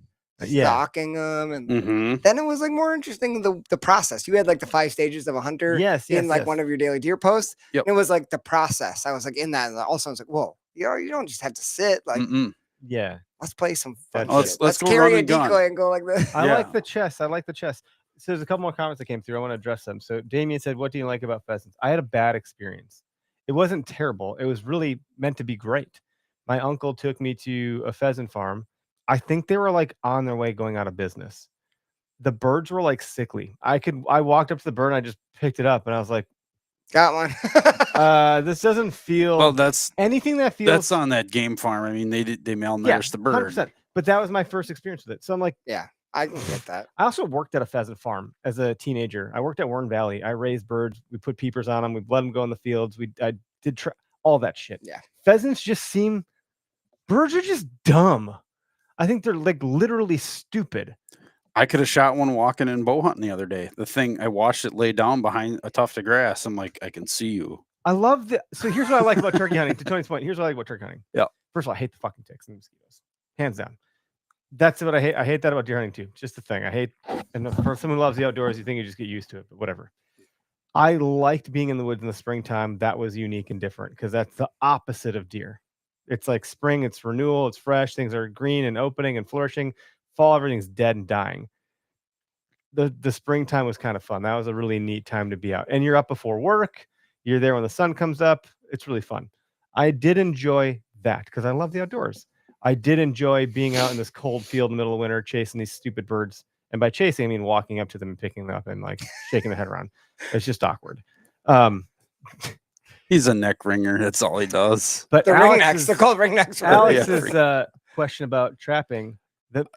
Yeah. stalking them. And Mm-hmm. then it was like more interesting the process. You had like the 5 stages of a hunter Yes. in Yes. like yes. one of your daily deer posts. Yep. And it was like the process. I was like in that. And also I was like, whoa, you don't just have to sit. Like, Yeah. let's play some fun. That's shit. it. Let's go carry run a and gun. decoy and go like this. I Yeah. like the chess. I like the chess. So there's a couple more comments that came through. I want to address them. So Damien said, "What do you like about pheasants?" I had a bad experience. It wasn't terrible. It was really meant to be great. My uncle took me to a pheasant farm. I think they were like on their way going out of business. The birds were like sickly. I walked up to the bird and I just picked it up and I was like, Got one. this doesn't feel Well, that's anything that feels that's on that game farm. I mean, they malnourished the bird. 100%. But that was my first experience with it. So I'm like, I can get that. I also worked at a pheasant farm as a teenager. I worked at Warren Valley. I raised birds. We put peepers on them. We let them go in the fields. I did all that shit. Yeah. Pheasants birds are just dumb. I think they're like literally stupid. I could have shot one walking in bow hunting the other day. The thing, I watched it lay down behind a tuft of grass. I'm like, I can see you. I love so here's what I like about turkey hunting. To Tony's point, here's what I like about turkey hunting. Yeah. First of all, I hate the fucking ticks and mosquitoes. Hands down. That's what I hate. I hate that about deer hunting too. Just the thing. I hate, and for someone who loves the outdoors, you think you just get used to it, but whatever. I liked being in the woods in the springtime. That was unique and different because that's the opposite of deer. It's like spring, it's renewal, it's fresh, things are green and opening and flourishing. Fall, everything's dead and dying. The springtime was kind of fun. That was a really neat time to be out. And you're up before work. You're there when the sun comes up. It's really fun. I did enjoy that because I love the outdoors. I did enjoy being out in this cold field in the middle of winter, chasing these stupid birds. And by chasing, I mean walking up to them and picking them up and like shaking their head around. It's just awkward. He's a neck ringer. That's all he does. But The Alex's- ringnecks. They're called ringnecks. Alex's question about trapping.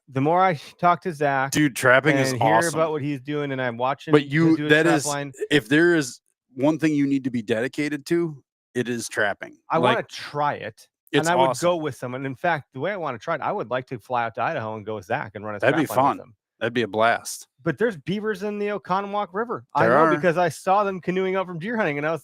The more I talk to Zach, Dude, trapping is and hear awesome. about what he's doing, and I'm watching. But him do his that trap is, line, if there is one thing you need to be dedicated to, it is trapping. I Like, want to try it. It's and I would awesome. go with someone. In fact, the way I want to try it, I would like to fly out to Idaho and go with Zach and run a That'd be trap line with fun. him. That'd be a blast. But there's beavers in the Oconomowoc River. There I know are. because I saw them canoeing out from deer hunting, and I was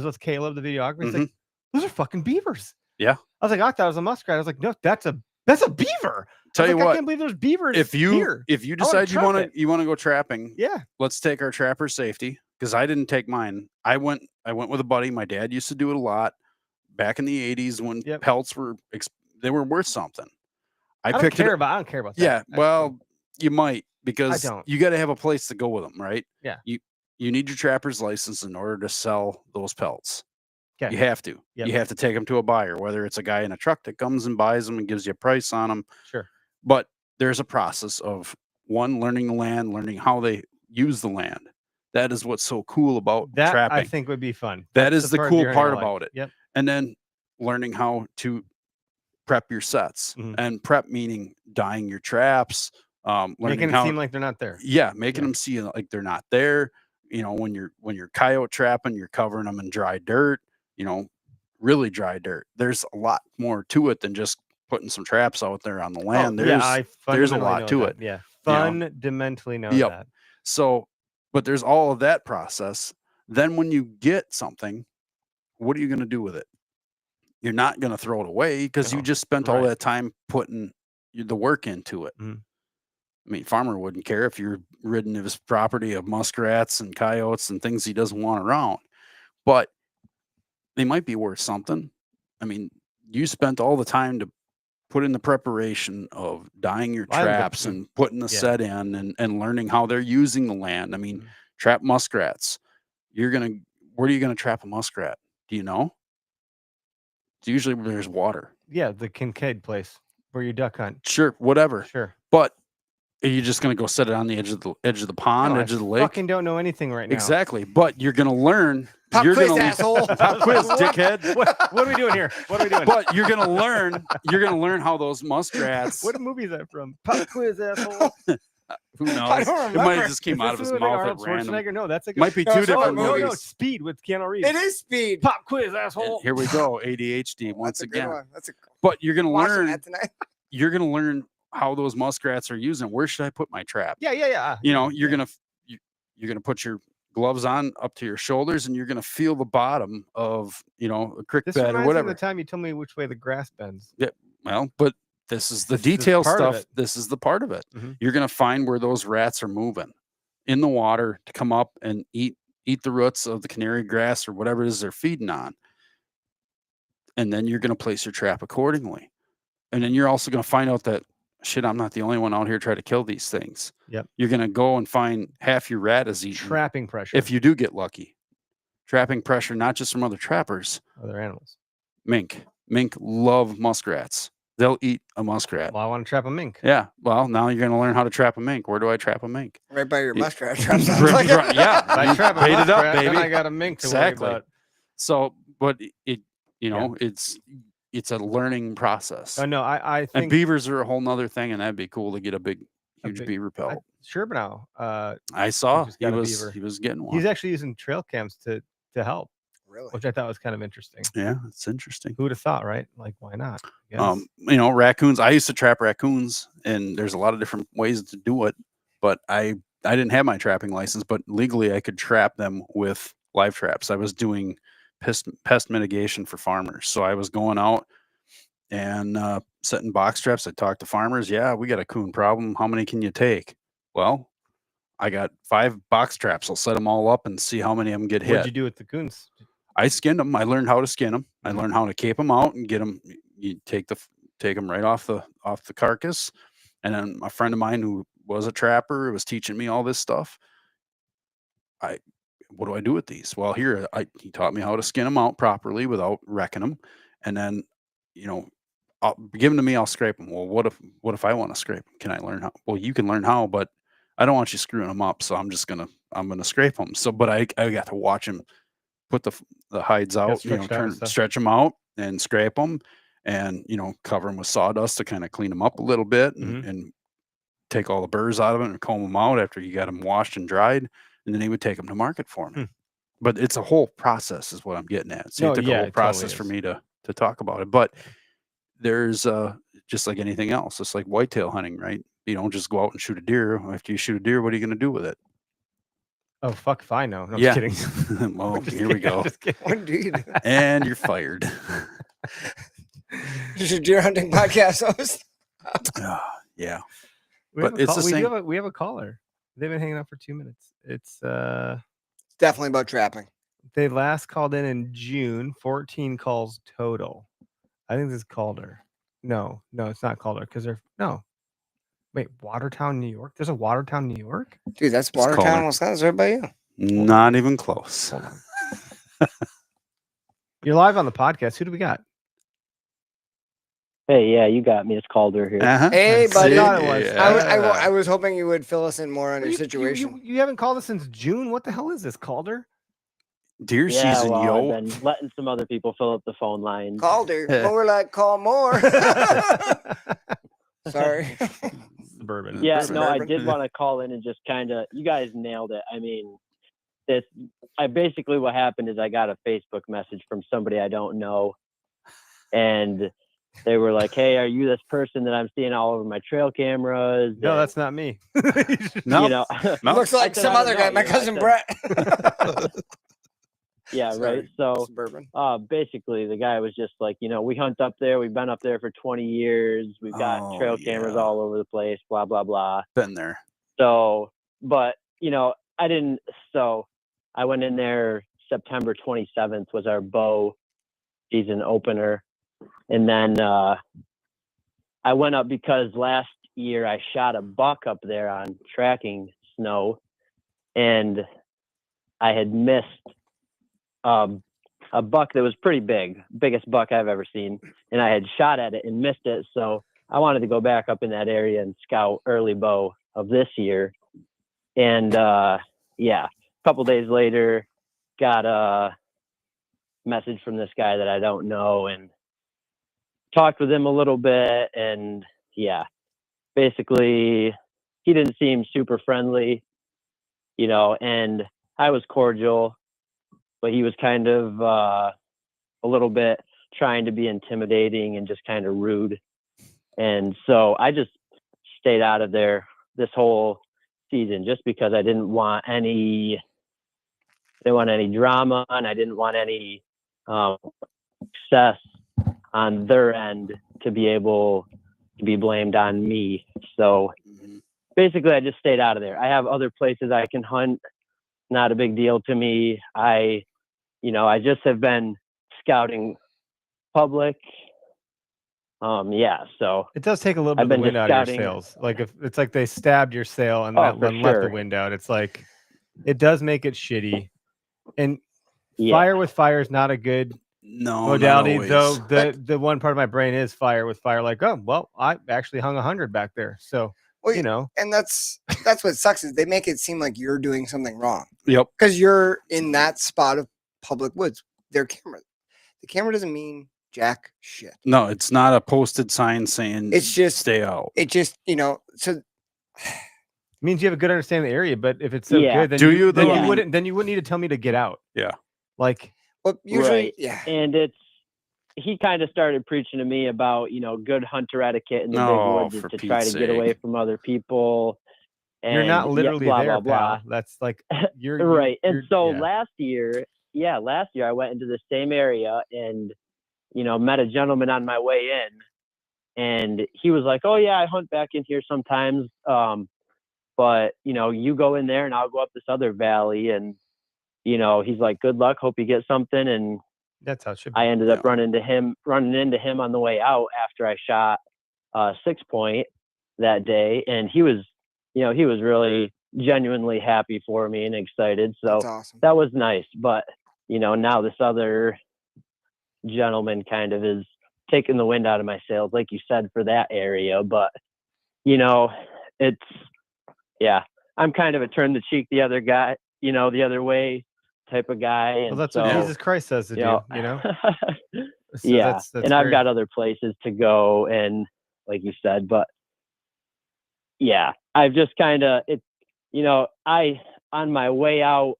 with Caleb, the videographer. He's like, those are fucking beavers. Yeah. I was like, I thought it was a muskrat. I was like, no, that's a beaver. Tell you I what, can't believe there's beavers if you here. decide you want to go trapping, Yeah. let's take our trapper safety, because I didn't take mine. I went with a buddy. My dad used to do it a lot back in the 80s when pelts were they were worth something. I don't care about that. Yeah, well, you might, because you got to have a place to go with them, right? Yeah. You need your trapper's license in order to sell those pelts. Okay. You have to. Yep. You have to take them to a buyer, whether it's a guy in a truck that comes and buys them and gives you a price on them. Sure. But there's a process of learning the land, learning how they use the land. That is what's so cool about trapping. I think would be fun. That is the cool part about it. Yep. And then learning how to prep your sets, and prep meaning dyeing your traps, making it seem like they're not there. Yeah, making them see like they're not there. You know, when you're coyote trapping, you're covering them in dry dirt. You know, really dry dirt. There's a lot more to it than just putting some traps out there on the land. There's a lot to it. Yeah, fundamentally know that. So, but there's all of that process. Then when you get something, what are you going to do with it? You're not going to throw it away because you just spent all that time putting the work into it. I mean, farmer wouldn't care if you're ridding his property of muskrats and coyotes and things he doesn't want around, but they might be worth something. I mean, you spent all the time to put in the preparation of dyeing your traps and putting the set in and learning how they're using the land. I mean, trap muskrats. Where are you going to trap a muskrat? Do you know? It's usually where there's water. Yeah, the Kincaid place where you duck hunt. Sure, whatever. Sure. But are you just going to go set it on the edge of the pond, edge of the lake? I fucking don't know anything right now. Exactly. But you're going to learn. Pop quiz, asshole. Pop quiz, dickhead. What are we doing here? What are we doing? But you're going to learn. You're going to learn how those muskrats. What movie is that from? Pop quiz, asshole. Who knows? I don't remember. It might have just came out of his mouth at random. No, that's a good. Might be two different movies. No, Speed with Keanu Reeves. It is Speed. Pop quiz, asshole. And here we go. ADHD once again. That's a but you're going to learn. That tonight. You're going to learn how those muskrats are using. Where should I put my trap? Yeah. You know, you're gonna put your gloves on up to your shoulders, and you're gonna feel the bottom of a creek bed or whatever. The time you told me which way the grass bends. Yeah, well, but this is the detail stuff. This is the part of it. You're gonna find where those rats are moving in the water to come up and eat the roots of the canary grass or whatever it is they're feeding on, and then you're gonna place your trap accordingly. And then you're also gonna find out that shit, I'm not the only one out here trying to kill these things. Yep. You're going to go and find half your rat is eaten. Trapping pressure. If you do get lucky. Trapping pressure, not just from other trappers. Other animals. Mink. Mink love muskrats. They'll eat a muskrat. Well, I want to trap a mink. Yeah. Well, now you're going to learn how to trap a mink. Where do I trap a mink? Right by your muskrat Yeah. trap. I trap a muskrat, up, baby. Then I got a mink to exactly. worry about. So, but it's a learning process. Oh, no, I think. And beavers are a whole nother thing, and that'd be cool to get a huge beaver pelt. Sure, but now. I saw he was getting one. He's actually using trail cams to help. Really? Which I thought was kind of interesting. Yeah, it's interesting. Who would have thought, right? Like, why not? Raccoons. I used to trap raccoons, and there's a lot of different ways to do it. But I didn't have my trapping license, but legally I could trap them with live traps. I was doing pest mitigation for farmers. So I was going out and setting box traps. I talked to farmers. Yeah, we got a coon problem. How many can you take? Well, I got 5 box traps. I'll set them all up and see how many of them get hit. What'd you do with the coons? I skinned them. I learned how to skin them. I learned how to cape them out and get them. You take them right off the carcass. And then a friend of mine who was a trapper was teaching me all this stuff. What do I do with these? Well, he taught me how to skin them out properly without wrecking them. And then, give them to me, I'll scrape them. Well, what if I want to scrape them? Can I learn how? Well, you can learn how, but I don't want you screwing them up. So I'm going to scrape them. So, but I got to watch him put the hides out, stretch them out and scrape them and, cover them with sawdust to kind of clean them up a little bit and take all the burrs out of it and comb them out after you got them washed and dried. And then he would take them to market for me. But it's a whole process is what I'm getting at. So you took a whole process for me to to talk about it. But there's just like anything else, it's like whitetail hunting, right? You don't just go out and shoot a deer. After you shoot a deer, what are you going to do with it? Oh, fuck if I know. No, I'm Yeah. just kidding. Well, I'm just here we kidding, I'm go. just kidding. What do you do? And you're fired. Just a deer hunting podcast host. Yeah. We But have a it's call- the same. we have a caller. They've been hanging out for 2 minutes. It's It's definitely about trapping. they last called in June, 14 calls total. I think this is Calder. No, it's not Calder because they're no. Wait, Watertown, New York. There's a Watertown, New York. Dude, that's It's Watertown, Calder. Wisconsin. Right by you. Not even close. Hold on. You're live on the podcast. Who do we got? Hey, yeah, you got me. It's Calder here. Uh-huh. Hey, I buddy. thought it was. I was hoping you would fill us in more on your You- situation. You haven't called us since June. What the hell is this, Calder? Deer Yeah, season, well, yo. I've been letting some other people fill up the phone line. Calder. More like call more. Sorry. Suburban. Yeah, no, I Suburban. did want to call in and just kind of, you guys nailed it. I mean, basically what happened is I got a Facebook message from somebody I don't know, and they were like, "Hey, are you this person that I'm seeing all over my trail cameras?" No, And, that's not me. No. you know, No. Looks like I said, some "I other don't guy, know," my you know, I cousin said- Brett. yeah, Sorry. right. So, Suburban. basically the guy was just like, we hunt up there. We've been up there for 20 years. We've got Oh, trail cameras yeah. all over the place, blah, blah, blah. Been there. So, but, I went in there September 27th was our bow season opener. And then I went up because last year I shot a buck up there on tracking snow, and I had missed a buck that was pretty big, biggest buck I've ever seen. And I had shot at it and missed it. So I wanted to go back up in that area and scout early bow of this year. And a couple days later, got a message from this guy that I don't know and talked with him a little bit. And basically he didn't seem super friendly, and I was cordial, but he was kind of a little bit trying to be intimidating and just kind of rude. And so I just stayed out of there this whole season just because I didn't want any drama, and I didn't want any success on their end to be able to be blamed on me. So basically I just stayed out of there. I have other places I can hunt. Not a big deal to me. I just have been scouting public. So It does take a little bit I've of the been wind just out of your scouting. sails. Like if it's like they stabbed your sail and Oh, left for the sure. wind out. It's like it does make it shitty. And Yeah. fire with fire is not a good No, modality, not though. always. The one part of my brain is fire with fire. Like, oh well, I actually hung 100 back there. So Well, and that's what sucks is they make it seem like you're doing something wrong Yep. because you're in that spot of public woods. Their camera, the camera doesn't mean jack shit. No, it's not a posted sign saying It's just stay out. It just so means you have a good understanding of the area. But if it's so Yeah. good, then Do you you, though? Yeah. wouldn't need to tell me to get out. Yeah. Like well usually Right. yeah. And he kind of started preaching to me about, good hunter etiquette in the Oh, big woods for to try to Pete's get away sake. from other people. And you're not literally blah, there, blah, blah. pal. That's like you're Right. And you're- so yeah. last year I went into the same area and, met a gentleman on my way in, and he was like, "Oh yeah, I hunt back in here sometimes. But you go in there and I'll go up this other valley." And, he's like, "Good luck. Hope you get something." And That's how it should be. I ended up Yeah. running into him on the way out after I shot 6-point that day. And he was really genuinely happy for me and excited. So That's awesome. that was nice. But, now this other gentleman kind of is taking the wind out of my sails, like you said, for that area. But, I'm kind of a turn the cheek the other guy, the other way type of guy. Well, And that's so, what Jesus Christ says to do. So yeah. that's And I've very- got other places to go, and like you said, but yeah, I've just kind of, on my way out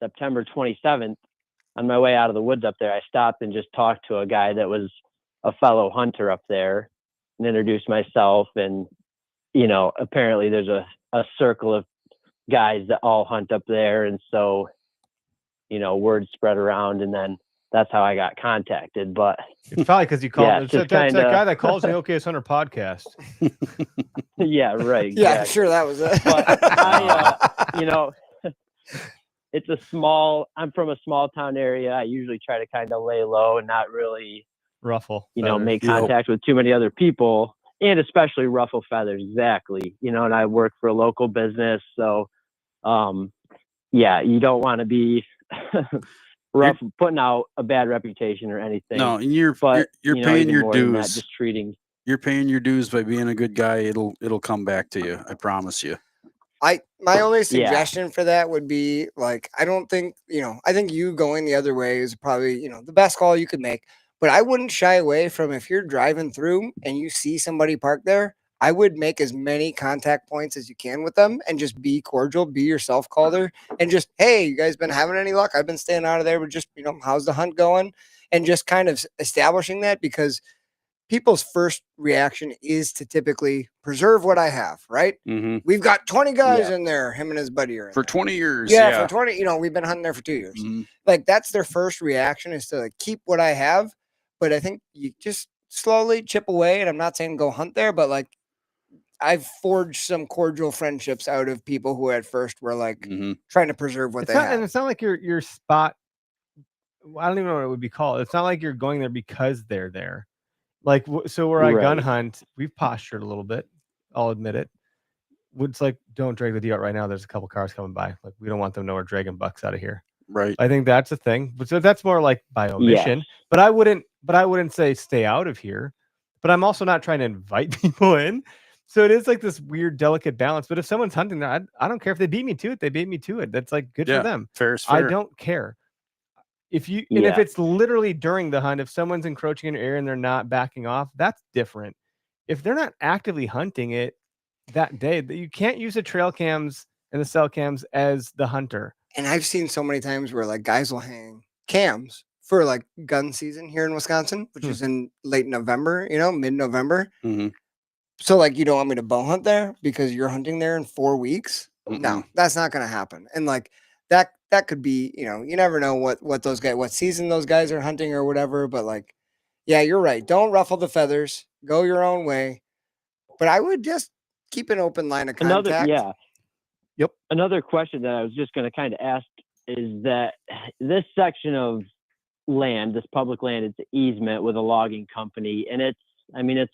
September 27th, on my way out of the woods up there, I stopped and just talked to a guy that was a fellow hunter up there and introduced myself. And, you know, apparently there's a circle of guys that all hunt up there. And so, you know, word spread around, and then that's how I got contacted. But It's probably because you called Yeah, it's just that kinda- guy that calls the OKS Hunter podcast. yeah, right. Yeah, I'm exactly. sure that was it. But you know, I'm from a small town area. I usually try to kind of lay low and not really, Ruffle. you know, feathers. make Yep. contact with too many other people, and especially ruffle feathers. Exactly. You know, and I work for a local business. So, yeah, you don't want to be putting out a bad reputation or anything. No, and you're but you're you know, paying even your more than that, dues. just treating. You're paying your dues by being a good guy. It'll come back to you. I promise you. My only suggestion for that would be like, I don't think, you know, I think you going the other way is probably, you know, the best call you could make. But I wouldn't shy away from, if you're driving through and you see somebody parked there, I would make as many contact points as you can with them and just be cordial, be yourself, caller, and just, hey, you guys been having any luck? I've been staying out of there, but just, you know, how's the hunt going? And just kind of establishing that, because people's first reaction is to typically preserve what I have, right? Mm-hmm. We've got 20 guys Yeah. in there, him and his buddy are in For there. 20 years. Yeah, for 20, you know, we've been hunting there for 2 years. Mhm. Like, that's their first reaction, is to like, keep what I have. But I think you just slowly chip away. And I'm not saying go hunt there, but like, I've forged some cordial friendships out of people who at first were like Mhm. trying to preserve what It's they not, and have. it's not like your spot. I don't even know what it would be called. It's not like you're going there because they're there. Like, so where I gun Right. hunt, we've postured a little bit. I'll admit it. It's like, don't drag the deer out right now. There's a couple cars coming by. Like, we don't want them to know we're dragging bucks out of here. Right. I think that's a thing. But so that's more like by omission. But I wouldn't say stay out of here. But I'm also not trying to invite people in. So it is like this weird, delicate balance. But if someone's hunting there, I don't care if they beat me to it. They beat me to it. That's like good Yeah. for them. Fair is I fair. don't care. If if it's literally during the hunt, if someone's encroaching in your area and they're not backing off, that's different. If they're not actively hunting it that day, you can't use the trail cams and the cell cams as the hunter. And I've seen so many times where like guys will hang cams for like gun season here in Wisconsin, which is in late November, you know, mid-November. Mhm. So like, you don't want me to bow hunt there because you're hunting there in 4 weeks? No, that's not going to happen. And like that could be, you know, you never know what those guys, what season those guys are hunting or whatever. But like, yeah, you're right. Don't ruffle the feathers. Go your own way. But I would just keep an open line of contact. Another question that I was just going to kind of ask is that this section of land, this public land, it's an easement with a logging company, and it's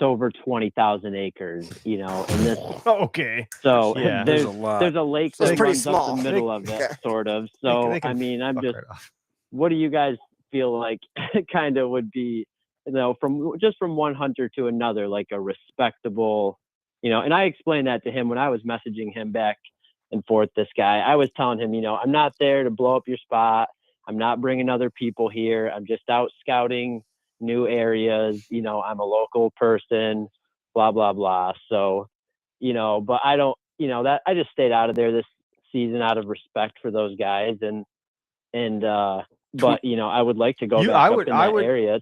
over 20,000 acres, you know, and this. Okay. So Yeah, there's a lot. there's a lake So it's that pretty runs small. up the middle of it, sort of. So They can I mean, I'm fuck just, right off. what do you guys feel like kind of would be, you know, from one hunter to another, like a respectable, you know? And I explained that to him when I was messaging him back and forth. This guy, I was telling him, you know, I'm not there to blow up your spot. I'm not bringing other people here. I'm just out scouting new areas. You know, I'm a local person, blah, blah, blah. So, you know, but I don't, you know, that I just stayed out of there this season out of respect for those guys. But you know, I would like to go back up in that area.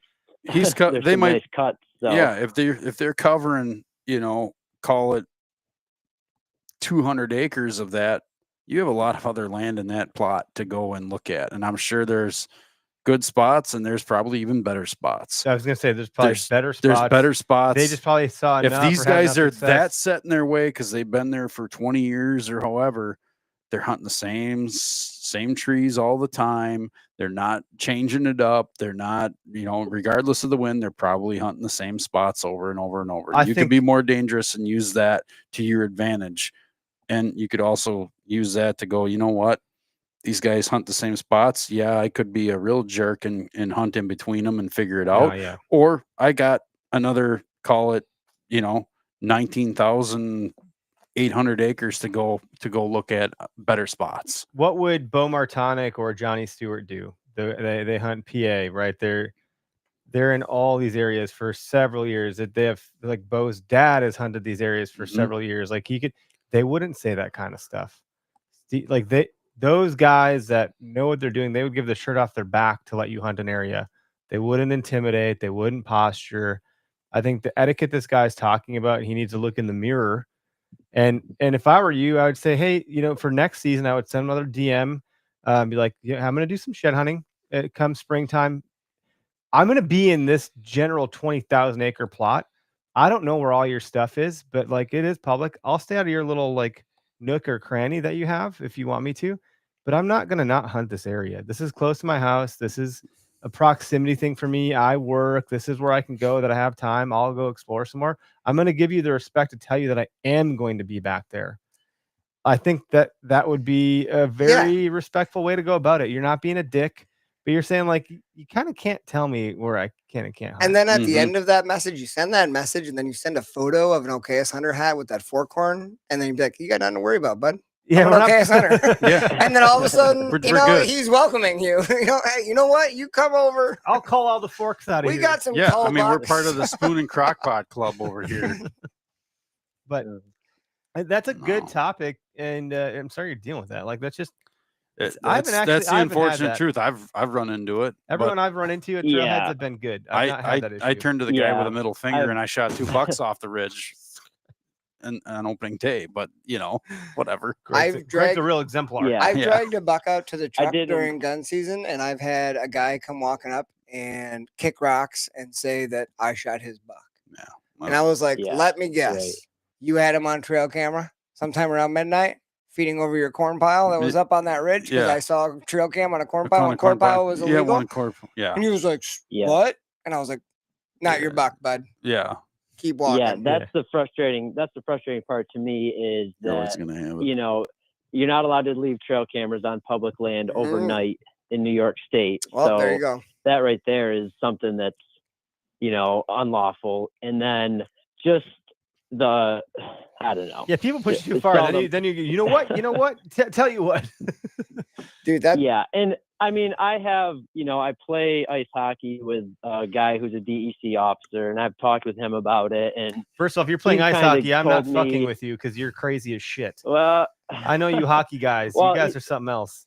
He's There's they some might nice cuts. So. Yeah, if they're covering, you know, call it 200 acres of that, you have a lot of other land in that plot to go and look at. And I'm sure there's good spots and there's probably even better spots. I was gonna say there's probably better spots. There's better spots. They just probably saw if enough these or had guys enough are success. that set in their way because they've been there for 20 years or however, they're hunting the same trees all the time. They're not changing it up. They're not, you know, regardless of the wind, they're probably hunting the same spots over and over and over. You could be more dangerous and use that to your advantage. And you could also use that to go, you know what? These guys hunt the same spots. Yeah, I could be a real jerk and hunt in between them and figure it out. yeah. Or I got another, call it, you know, 19,800 acres to go look at better spots. What would Bo Martonic or Johnny Stewart do? They hunt PA, right? They're in all these areas for several years. That they have, like, Bo's dad has hunted these areas for several years. Like, they wouldn't say that kind of stuff. Like, those guys that know what they're doing, they would give the shirt off their back to let you hunt an area. They wouldn't intimidate. They wouldn't posture. I think the etiquette this guy's talking about, he needs to look in the mirror. And if I were you, I would say, hey, for next season, I would send another DM, be like, yeah, I'm going to do some shed hunting. It comes springtime. I'm going to be in this general 20,000 acre plot. I don't know where all your stuff is, but like it is public. I'll stay out of your little like nook or cranny that you have if you want me to, but I'm not going to not hunt this area. This is close to my house. This is a proximity thing for me. I work. This is where I can go that I have time. I'll go explore some more. I'm going to give you the respect to tell you that I am going to be back there. I think that would be a very respectful way to go about it. You're not being a dick. But you're saying like you kind of can't tell me where I can and can't hunt. And then at the end of that message, you send that message, and then you send a photo of an OKS hunter hat with that fork horn, and then you'd be like, "You got nothing to worry about, bud. Yeah, I'm an OKS hunter." Yeah. And then all of a sudden, We're good. he's welcoming you. Hey, you know what? You come over. I'll call all the forks out of We here. got some. Yeah, call I mean, we're bucks. part of the Spoon and Crockpot Club over here. But that's a good No. topic, and I'm sorry you're dealing with that. Like that's just That's I the haven't had unfortunate that. truth. I've run into it. Everyone but I've run into at trailheads have been good. I've not had that issue. I turned to the guy with a Yeah. middle finger and I shot 2 bucks off the ridge on opening day. But whatever. Greg's a real exemplar. Yeah. I've dragged a buck out to the truck did during gun season, and I've had a guy come walking up and kick rocks and say that I shot his buck. Yeah. And I was like, Yeah, let me guess. right. You had him on trail camera sometime around midnight, feeding over your corn pile that was up on that ridge, because Yeah. I saw a trail cam on a corn A pile when corn pile was illegal. Yeah, one corn. Yeah. And he was like, Yeah. what? And I was like, not your Yeah. buck, bud. Yeah. Keep walking. Yeah, that's the frustrating part to me is You're always that gonna have it. you're not allowed to leave trail cameras on public land overnight in New York State. Well, so there you go. that right there is something that's unlawful. And then just I don't know. Yeah, people push you too It's far. seldom- Then you know what? Tell you what. Dude, that Yeah, and I mean, I have, I play ice hockey with a guy who's a DEC officer, and I've talked with him about it. And First off, you're playing He ice kinda hockey. I'm not told fucking me- with you because you're crazy as shit. well, I know you hockey guys. Well, you guys are something else.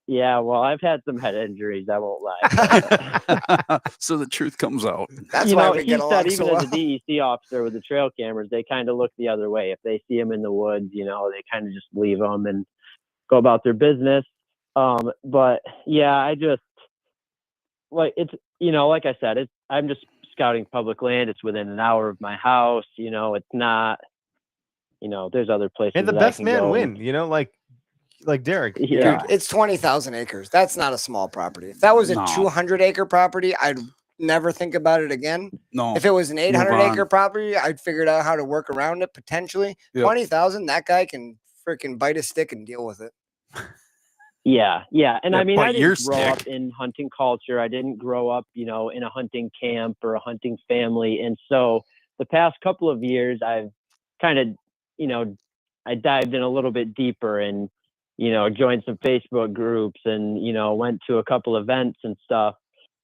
yeah, well, I've had some head injuries. I won't lie. So the truth comes out. that's why we he get said along even so well. as a DEC officer with the trail cameras, they kind of look the other way. If they see them in the woods, they kind of just leave them and go about their business. But yeah, I just it's like I said, I'm just scouting public land. It's within an hour of my house. It's not. There's other places. And the that I best can man go. win. Like Derek. Yeah. Dude, it's 20,000 acres. That's not a small property. If that was a No. 200-acre property, I'd never think about it again. No. If it was an 800-acre on. property, I'd figured out how to work around it potentially. Yep. 20,000, that guy can freaking bite a stick and deal with it. Yeah. And Yeah, I mean, I bite your didn't grow up stick. in hunting culture. I didn't grow up, in a hunting camp or a hunting family. And so the past couple of years, I've kind of, I dived in a little bit deeper and, joined some Facebook groups and, went to a couple events and stuff.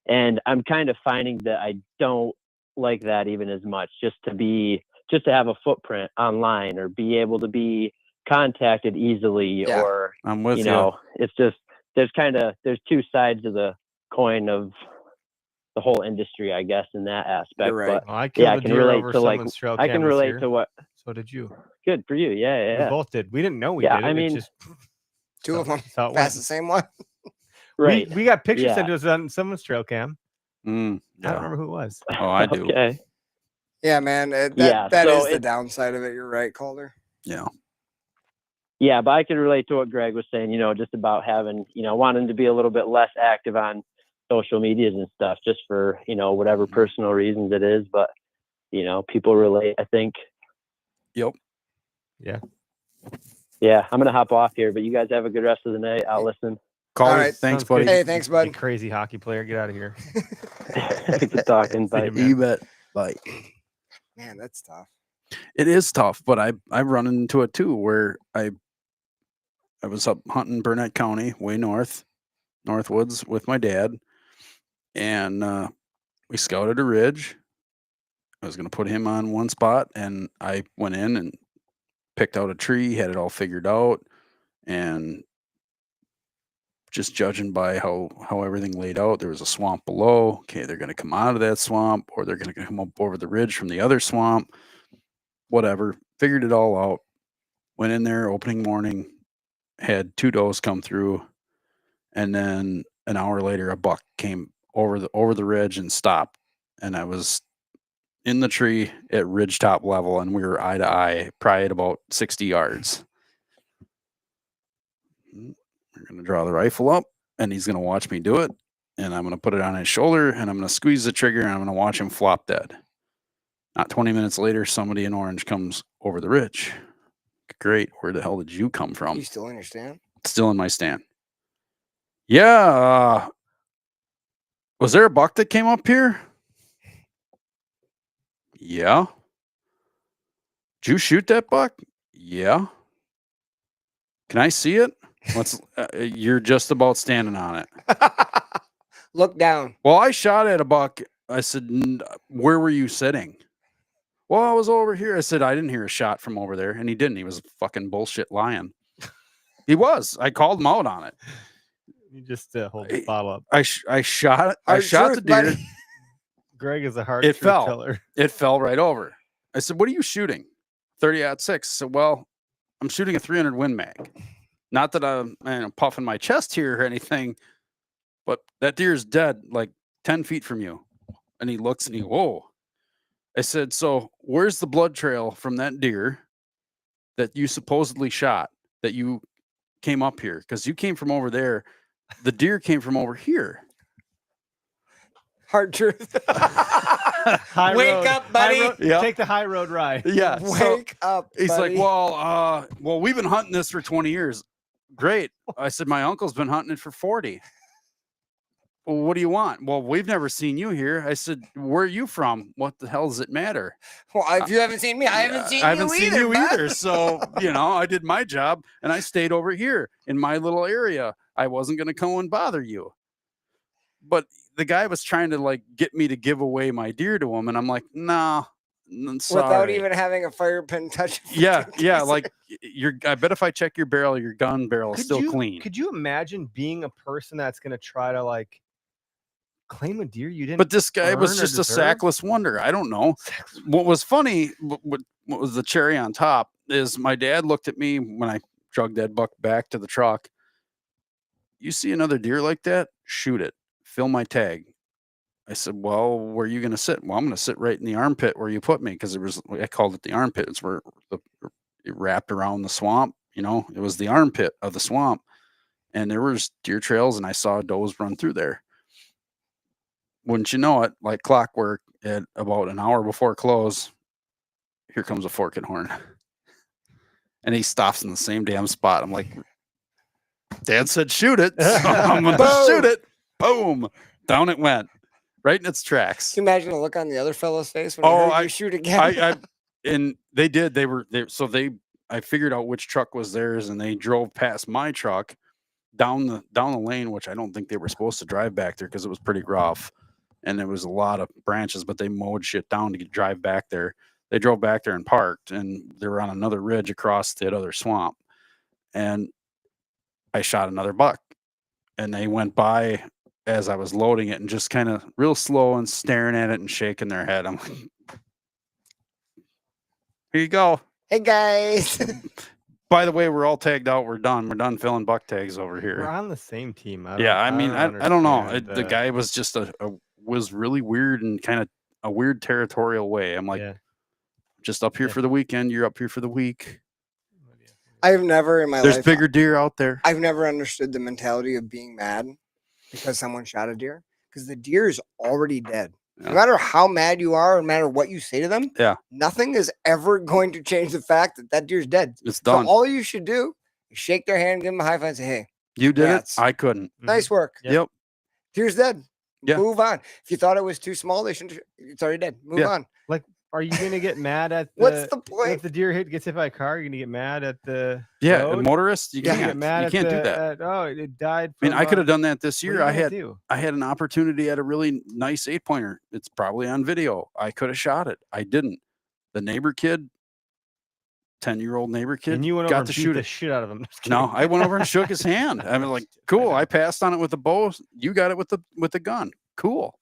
And I'm kind of finding that I don't like that even as much, just to have a footprint online or be able to be contacted easily Yeah. or, I'm with you. it's just, there's two sides of the coin of the whole industry, I guess, in that aspect. You're right. But Well, I killed I a can deer relate over to, like, someone's trail I can cam this relate year. to what, So did you. good for you. Yeah. We both did. We didn't know we Yeah, did it. I It's mean, just Two of them. that's how it That's the went. same one. Right. We got pictures Yeah. sent to us on someone's trail cam. I don't Yeah. remember who it was. Oh, I do. Okay. Yeah, man. That Yeah, that so is the it- downside of it. You're right, Calder. Yeah. Yeah, but I can relate to what Greg was saying, just about having, wanting to be a little bit less active on social medias and stuff, just for, whatever personal reasons it is. But, people relate, I think. Yep. Yeah. Yeah, I'm going to hop off here, but you guys have a good rest of the night. I'll listen. Call All it. right. Thanks, Sounds buddy. good. Hey, thanks, You bud. crazy hockey player. Get out of here. Good talking. See ya, Bye. man. You bet. Bye. Man, that's tough. It is tough, but I've run into it too, where I was up hunting Burnett County, way Northwoods with my dad, and we scouted a ridge. I was going to put him on one spot, and I went in and picked out a tree, had it all figured out, and just judging by how everything laid out. There was a swamp below. Okay, they're going to come out of that swamp, or they're going to come up over the ridge from the other swamp. Whatever. Figured it all out. Went in there opening morning, had 2 does come through, and then an hour later a buck came over the ridge and stopped, and I was in the tree at ridgetop level, and we were eye to eye, probably at about 60 yards. We're going to draw the rifle up, and he's going to watch me do it, and I'm going to put it on his shoulder, and I'm going to squeeze the trigger, and I'm going to watch him flop dead. Not 20 minutes later, somebody in orange comes over the ridge. Great. Where the hell did you come from? You still in your stand? Still in my stand. Yeah. Was there a buck that came up here? Yeah. Did you shoot that buck? Yeah. Can I see it? You're just about standing on it. Look down. Well, I shot at a buck. I said, where were you sitting? Well, I was over here. I said, I didn't hear a shot from over there. And he didn't. He was fucking bullshit lying. He was. I called him out on it. You just hold the bottle up. I shot the deer. Buddy. Greg is a hard It truth fell. teller. It fell right over. I said, what are you shooting? 30-06. I said, well, I'm shooting a 300 Win Mag. Not that I'm puffing my chest here or anything, but that deer's dead like 10 feet from you. And he looks and he, whoa. I said, so where's the blood trail from that deer that you supposedly shot, that you came up here? Because you came from over there. The deer came from over here. Hard truth. High Wake road. up, buddy. High road- Yep. Take the high road ride. Yeah. So Wake up. he's buddy. like, well, we've been hunting this for 20 years. Great. I said, my uncle's been hunting it for 40. Well, what do you want? Well, we've never seen you here. I said, where are you from? What the hell does it matter? Well, if you haven't seen me, I haven't seen you either. bud. So, I did my job and I stayed over here in my little area. I wasn't going to come and bother you. But the guy was trying to like get me to give away my deer to him. And I'm like, nah, sorry. Without even having a fire pin touch. Yeah. Like I bet if I check your barrel, your gun barrel is still clean. Could you imagine being a person that's going to try to like claim a deer you didn't? But this guy was earn or just a deserve? sackless wonder. I don't know. What was funny, what was the cherry on top, is my dad looked at me when I dragged that buck back to the truck. You see another deer like that? Shoot it. Fill my tag. I said, well, where are you going to sit? Well, I'm going to sit right in the armpit where you put me, because I called it the armpit. It's where it wrapped around the swamp. It was the armpit of the swamp. And there was deer trails, and I saw does run through there. Wouldn't you know it, like clockwork, at about an hour before close, here comes a forked horn. And he stops in the same damn spot. I'm like, Dad said shoot it, so I'm going to shoot it. Boom. Down it went. Right in its tracks. Can you imagine the look on the other fellow's face when you shoot again? And they did. I figured out which truck was theirs, and they drove past my truck down the lane, which I don't think they were supposed to drive back there because it was pretty rough. And there was a lot of branches, but they mowed shit down to drive back there. They drove back there and parked, and they were on another ridge across that other swamp. And I shot another buck, and they went by as I was loading it and just kind of real slow and staring at it and shaking their head. I'm like, here you go. Hey, guys. By the way, we're all tagged out. We're done. We're done filling buck tags over We're here. on the same team. I don't know. understand, The guy was just was really weird and kind of a weird territorial way. I'm like, just up here for the weekend. You're up here for the week. I've never in my life. There's bigger deer out there. I've never understood the mentality of being mad because someone shot a deer, because the deer is already dead. Yeah. No matter how mad you are, no matter what you say to them, nothing is ever going to change the fact that that deer's dead. It's done. So all you should do is shake their hand, give them a high five, and say, "Hey, you did congrats. it. I couldn't. Nice work. Yep. Deer's dead. Yeah. Move on. If you thought it was too small, they shouldn't. It's already dead. Move on. Like, are you going to get mad at What's the point? if the deer gets hit by a car? You're going to get mad at the Yeah, road? a motorist. You You're gonna can't. get mad You at can't do the- that. oh, it died. I mean, from, I could have done that this what are year. you I gonna had do? I had an opportunity at a really nice 8-pointer. It's probably on video. I could have shot it. I didn't. The neighbor kid 10-year-old neighbor kid And you went over got and to beat shoot the it. shit out of him. Just No, kidding. I went over and shook his hand. I was like, cool. I passed on it with the bow. You got it with the gun. Cool.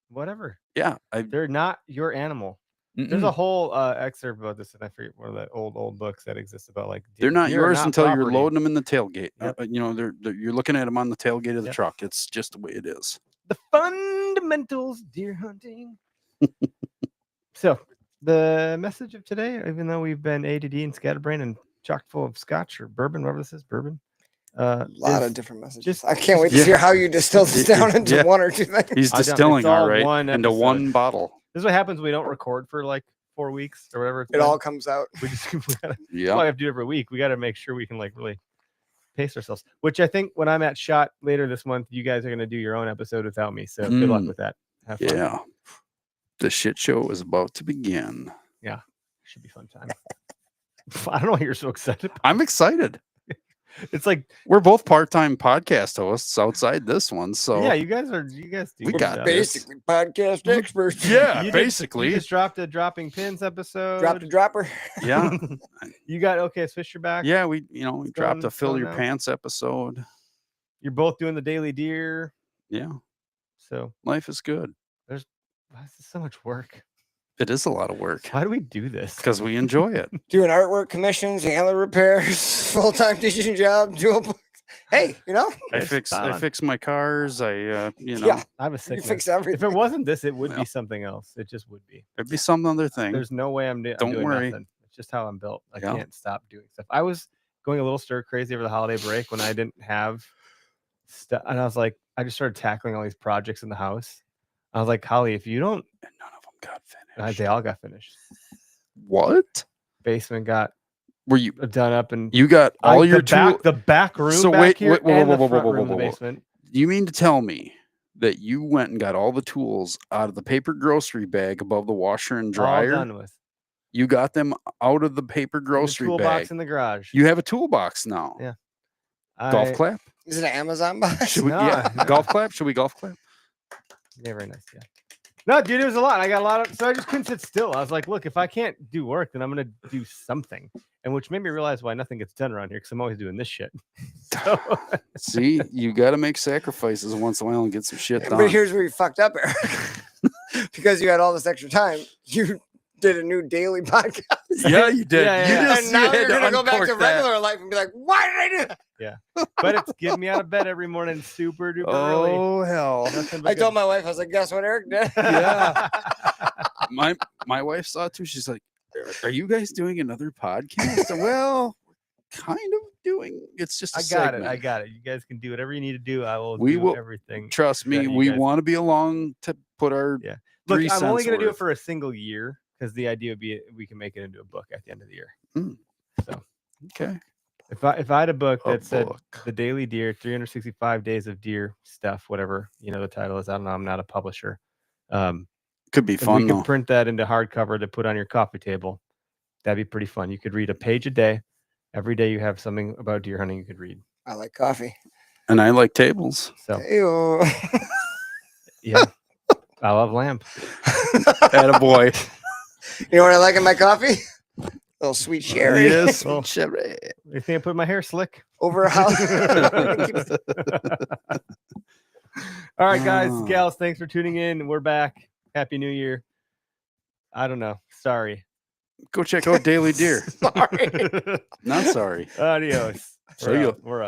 Whatever. Yeah. They're not your animal. There's a Mm-mm. whole excerpt about this, and I forget one of the old books that exists about like They're not deer are yours until you're property. loading them in the tailgate. Yep. You know, you're looking at them on the tailgate of the Yep. truck. It's just the way it is. The fundamentals, deer hunting. So the message of today, even though we've been ADD and scatterbrained and chock full of scotch or bourbon, whatever this is, bourbon. A lot is of different messages. just- I can't wait to yeah. hear how you distill this down into Yeah. one or two things. He's I don't- distilling it's all all right one into episode. one bottle. This is what happens when we don't record for like 4 weeks or whatever. It's It been. all comes out. We just we gotta, Yeah. well, I have to do it every week. We got to make sure we can like really pace ourselves. Which I think when I'm at SHOT later this month, you guys are gonna do your own episode without me. So good luck with that. Have fun. Yeah. The shit show is about to begin. Should be fun time. I don't know why you're so excited. I'm excited. It's like, We're both part-time podcast hosts outside this one. So yeah, you guys do. We good got stuff. this. Basically, podcast experts. yeah, You basically. just dropped a dropping pins episode. Dropped a dropper. yeah. You got okay, Fisher back. Yeah, we dropped going- a fill going your out. pants episode. You're both doing the daily deer. Yeah. So Life is good. why is this so much work? It is a lot of work Why do we do this? because we enjoy it. Doing artwork commissions, antler repairs, full-time teaching job, dual books. Hey, I It's fun. fix my cars. I Yeah. I have a you sickness. fix If everything. it wasn't this, it would Yeah. be something else. It just would be. it'd be some other thing. There's no way I'm Don't doing worry. nothing. It's just how I'm built. I Yeah. can't stop doing stuff. I was going a little stir crazy over the holiday break when I didn't have stuff, and I was like, I just started tackling all these projects in the house. I was like, Holly, if you don't, And none of them got finished. they all got finished. What? Basement got Were you done up, and you got all your the back room So back wait, here wait, whoa, and whoa, the whoa, front whoa, room in whoa, the whoa. basement. You mean to tell me that you went and got all the tools out of the paper grocery bag above the washer and All dryer? done with. You got them out of the paper In the grocery toolbox bag. in the garage. You have a toolbox now. Yeah. Golf I- clap? Is it an Amazon box? Should we, No, yeah. no. Golf clap? Should we golf clap? Yeah, very nice. Yeah. No, dude, it was a lot. I got a lot of, so I just couldn't sit still. I was like, look, if I can't do work, then I'm gonna do something, and which made me realize why nothing gets done around here because I'm always doing this shit. So, See, you got to make sacrifices once in a while and get some shit done. But here's where you fucked up, Eric. Because you had all this extra time, you did a new daily podcast. Yeah, you did. Yeah, You yeah. just And now you you're had gonna go back to uncork that. regular life and be like, why did I do that? but it's getting me out of bed every morning, super duper early. Oh hell! Nothing but I good- told my wife, I was like, guess what Eric did? Yeah. My wife saw it too. She's like, "Are you guys doing another podcast?" Well, kind of doing. It's just. I got it. You guys can do whatever you need to do. I will We do will- everything. Trust me, that you we guys- want to be along to put our. Yeah. Look, 3 I'm only cents going to do it worth. for a single year because the idea would be we can make it into a book at the end of the year. Okay. If I had a book A that said book. the Daily Deer, 365 days of deer stuff, whatever the title is. I don't know. I'm not a publisher. Could be And fun we though. could print that into hardcover to put on your coffee table. That'd be pretty fun. You could read a page a day. Every day you have something about deer hunting you could read. I like coffee. And I like tables. So Ew. yeah, I love lamb. Attaboy. You know what I like in my coffee? A little sweet sherry. Yes. Well, Sherry. You think I put my hair slick? Over a house. All right, guys, Oh. gals, thanks for tuning in. We're back. Happy New Year. I don't know. Sorry. Go check out Daily Deer. Sorry. Not sorry. Adios. See ya. We're up.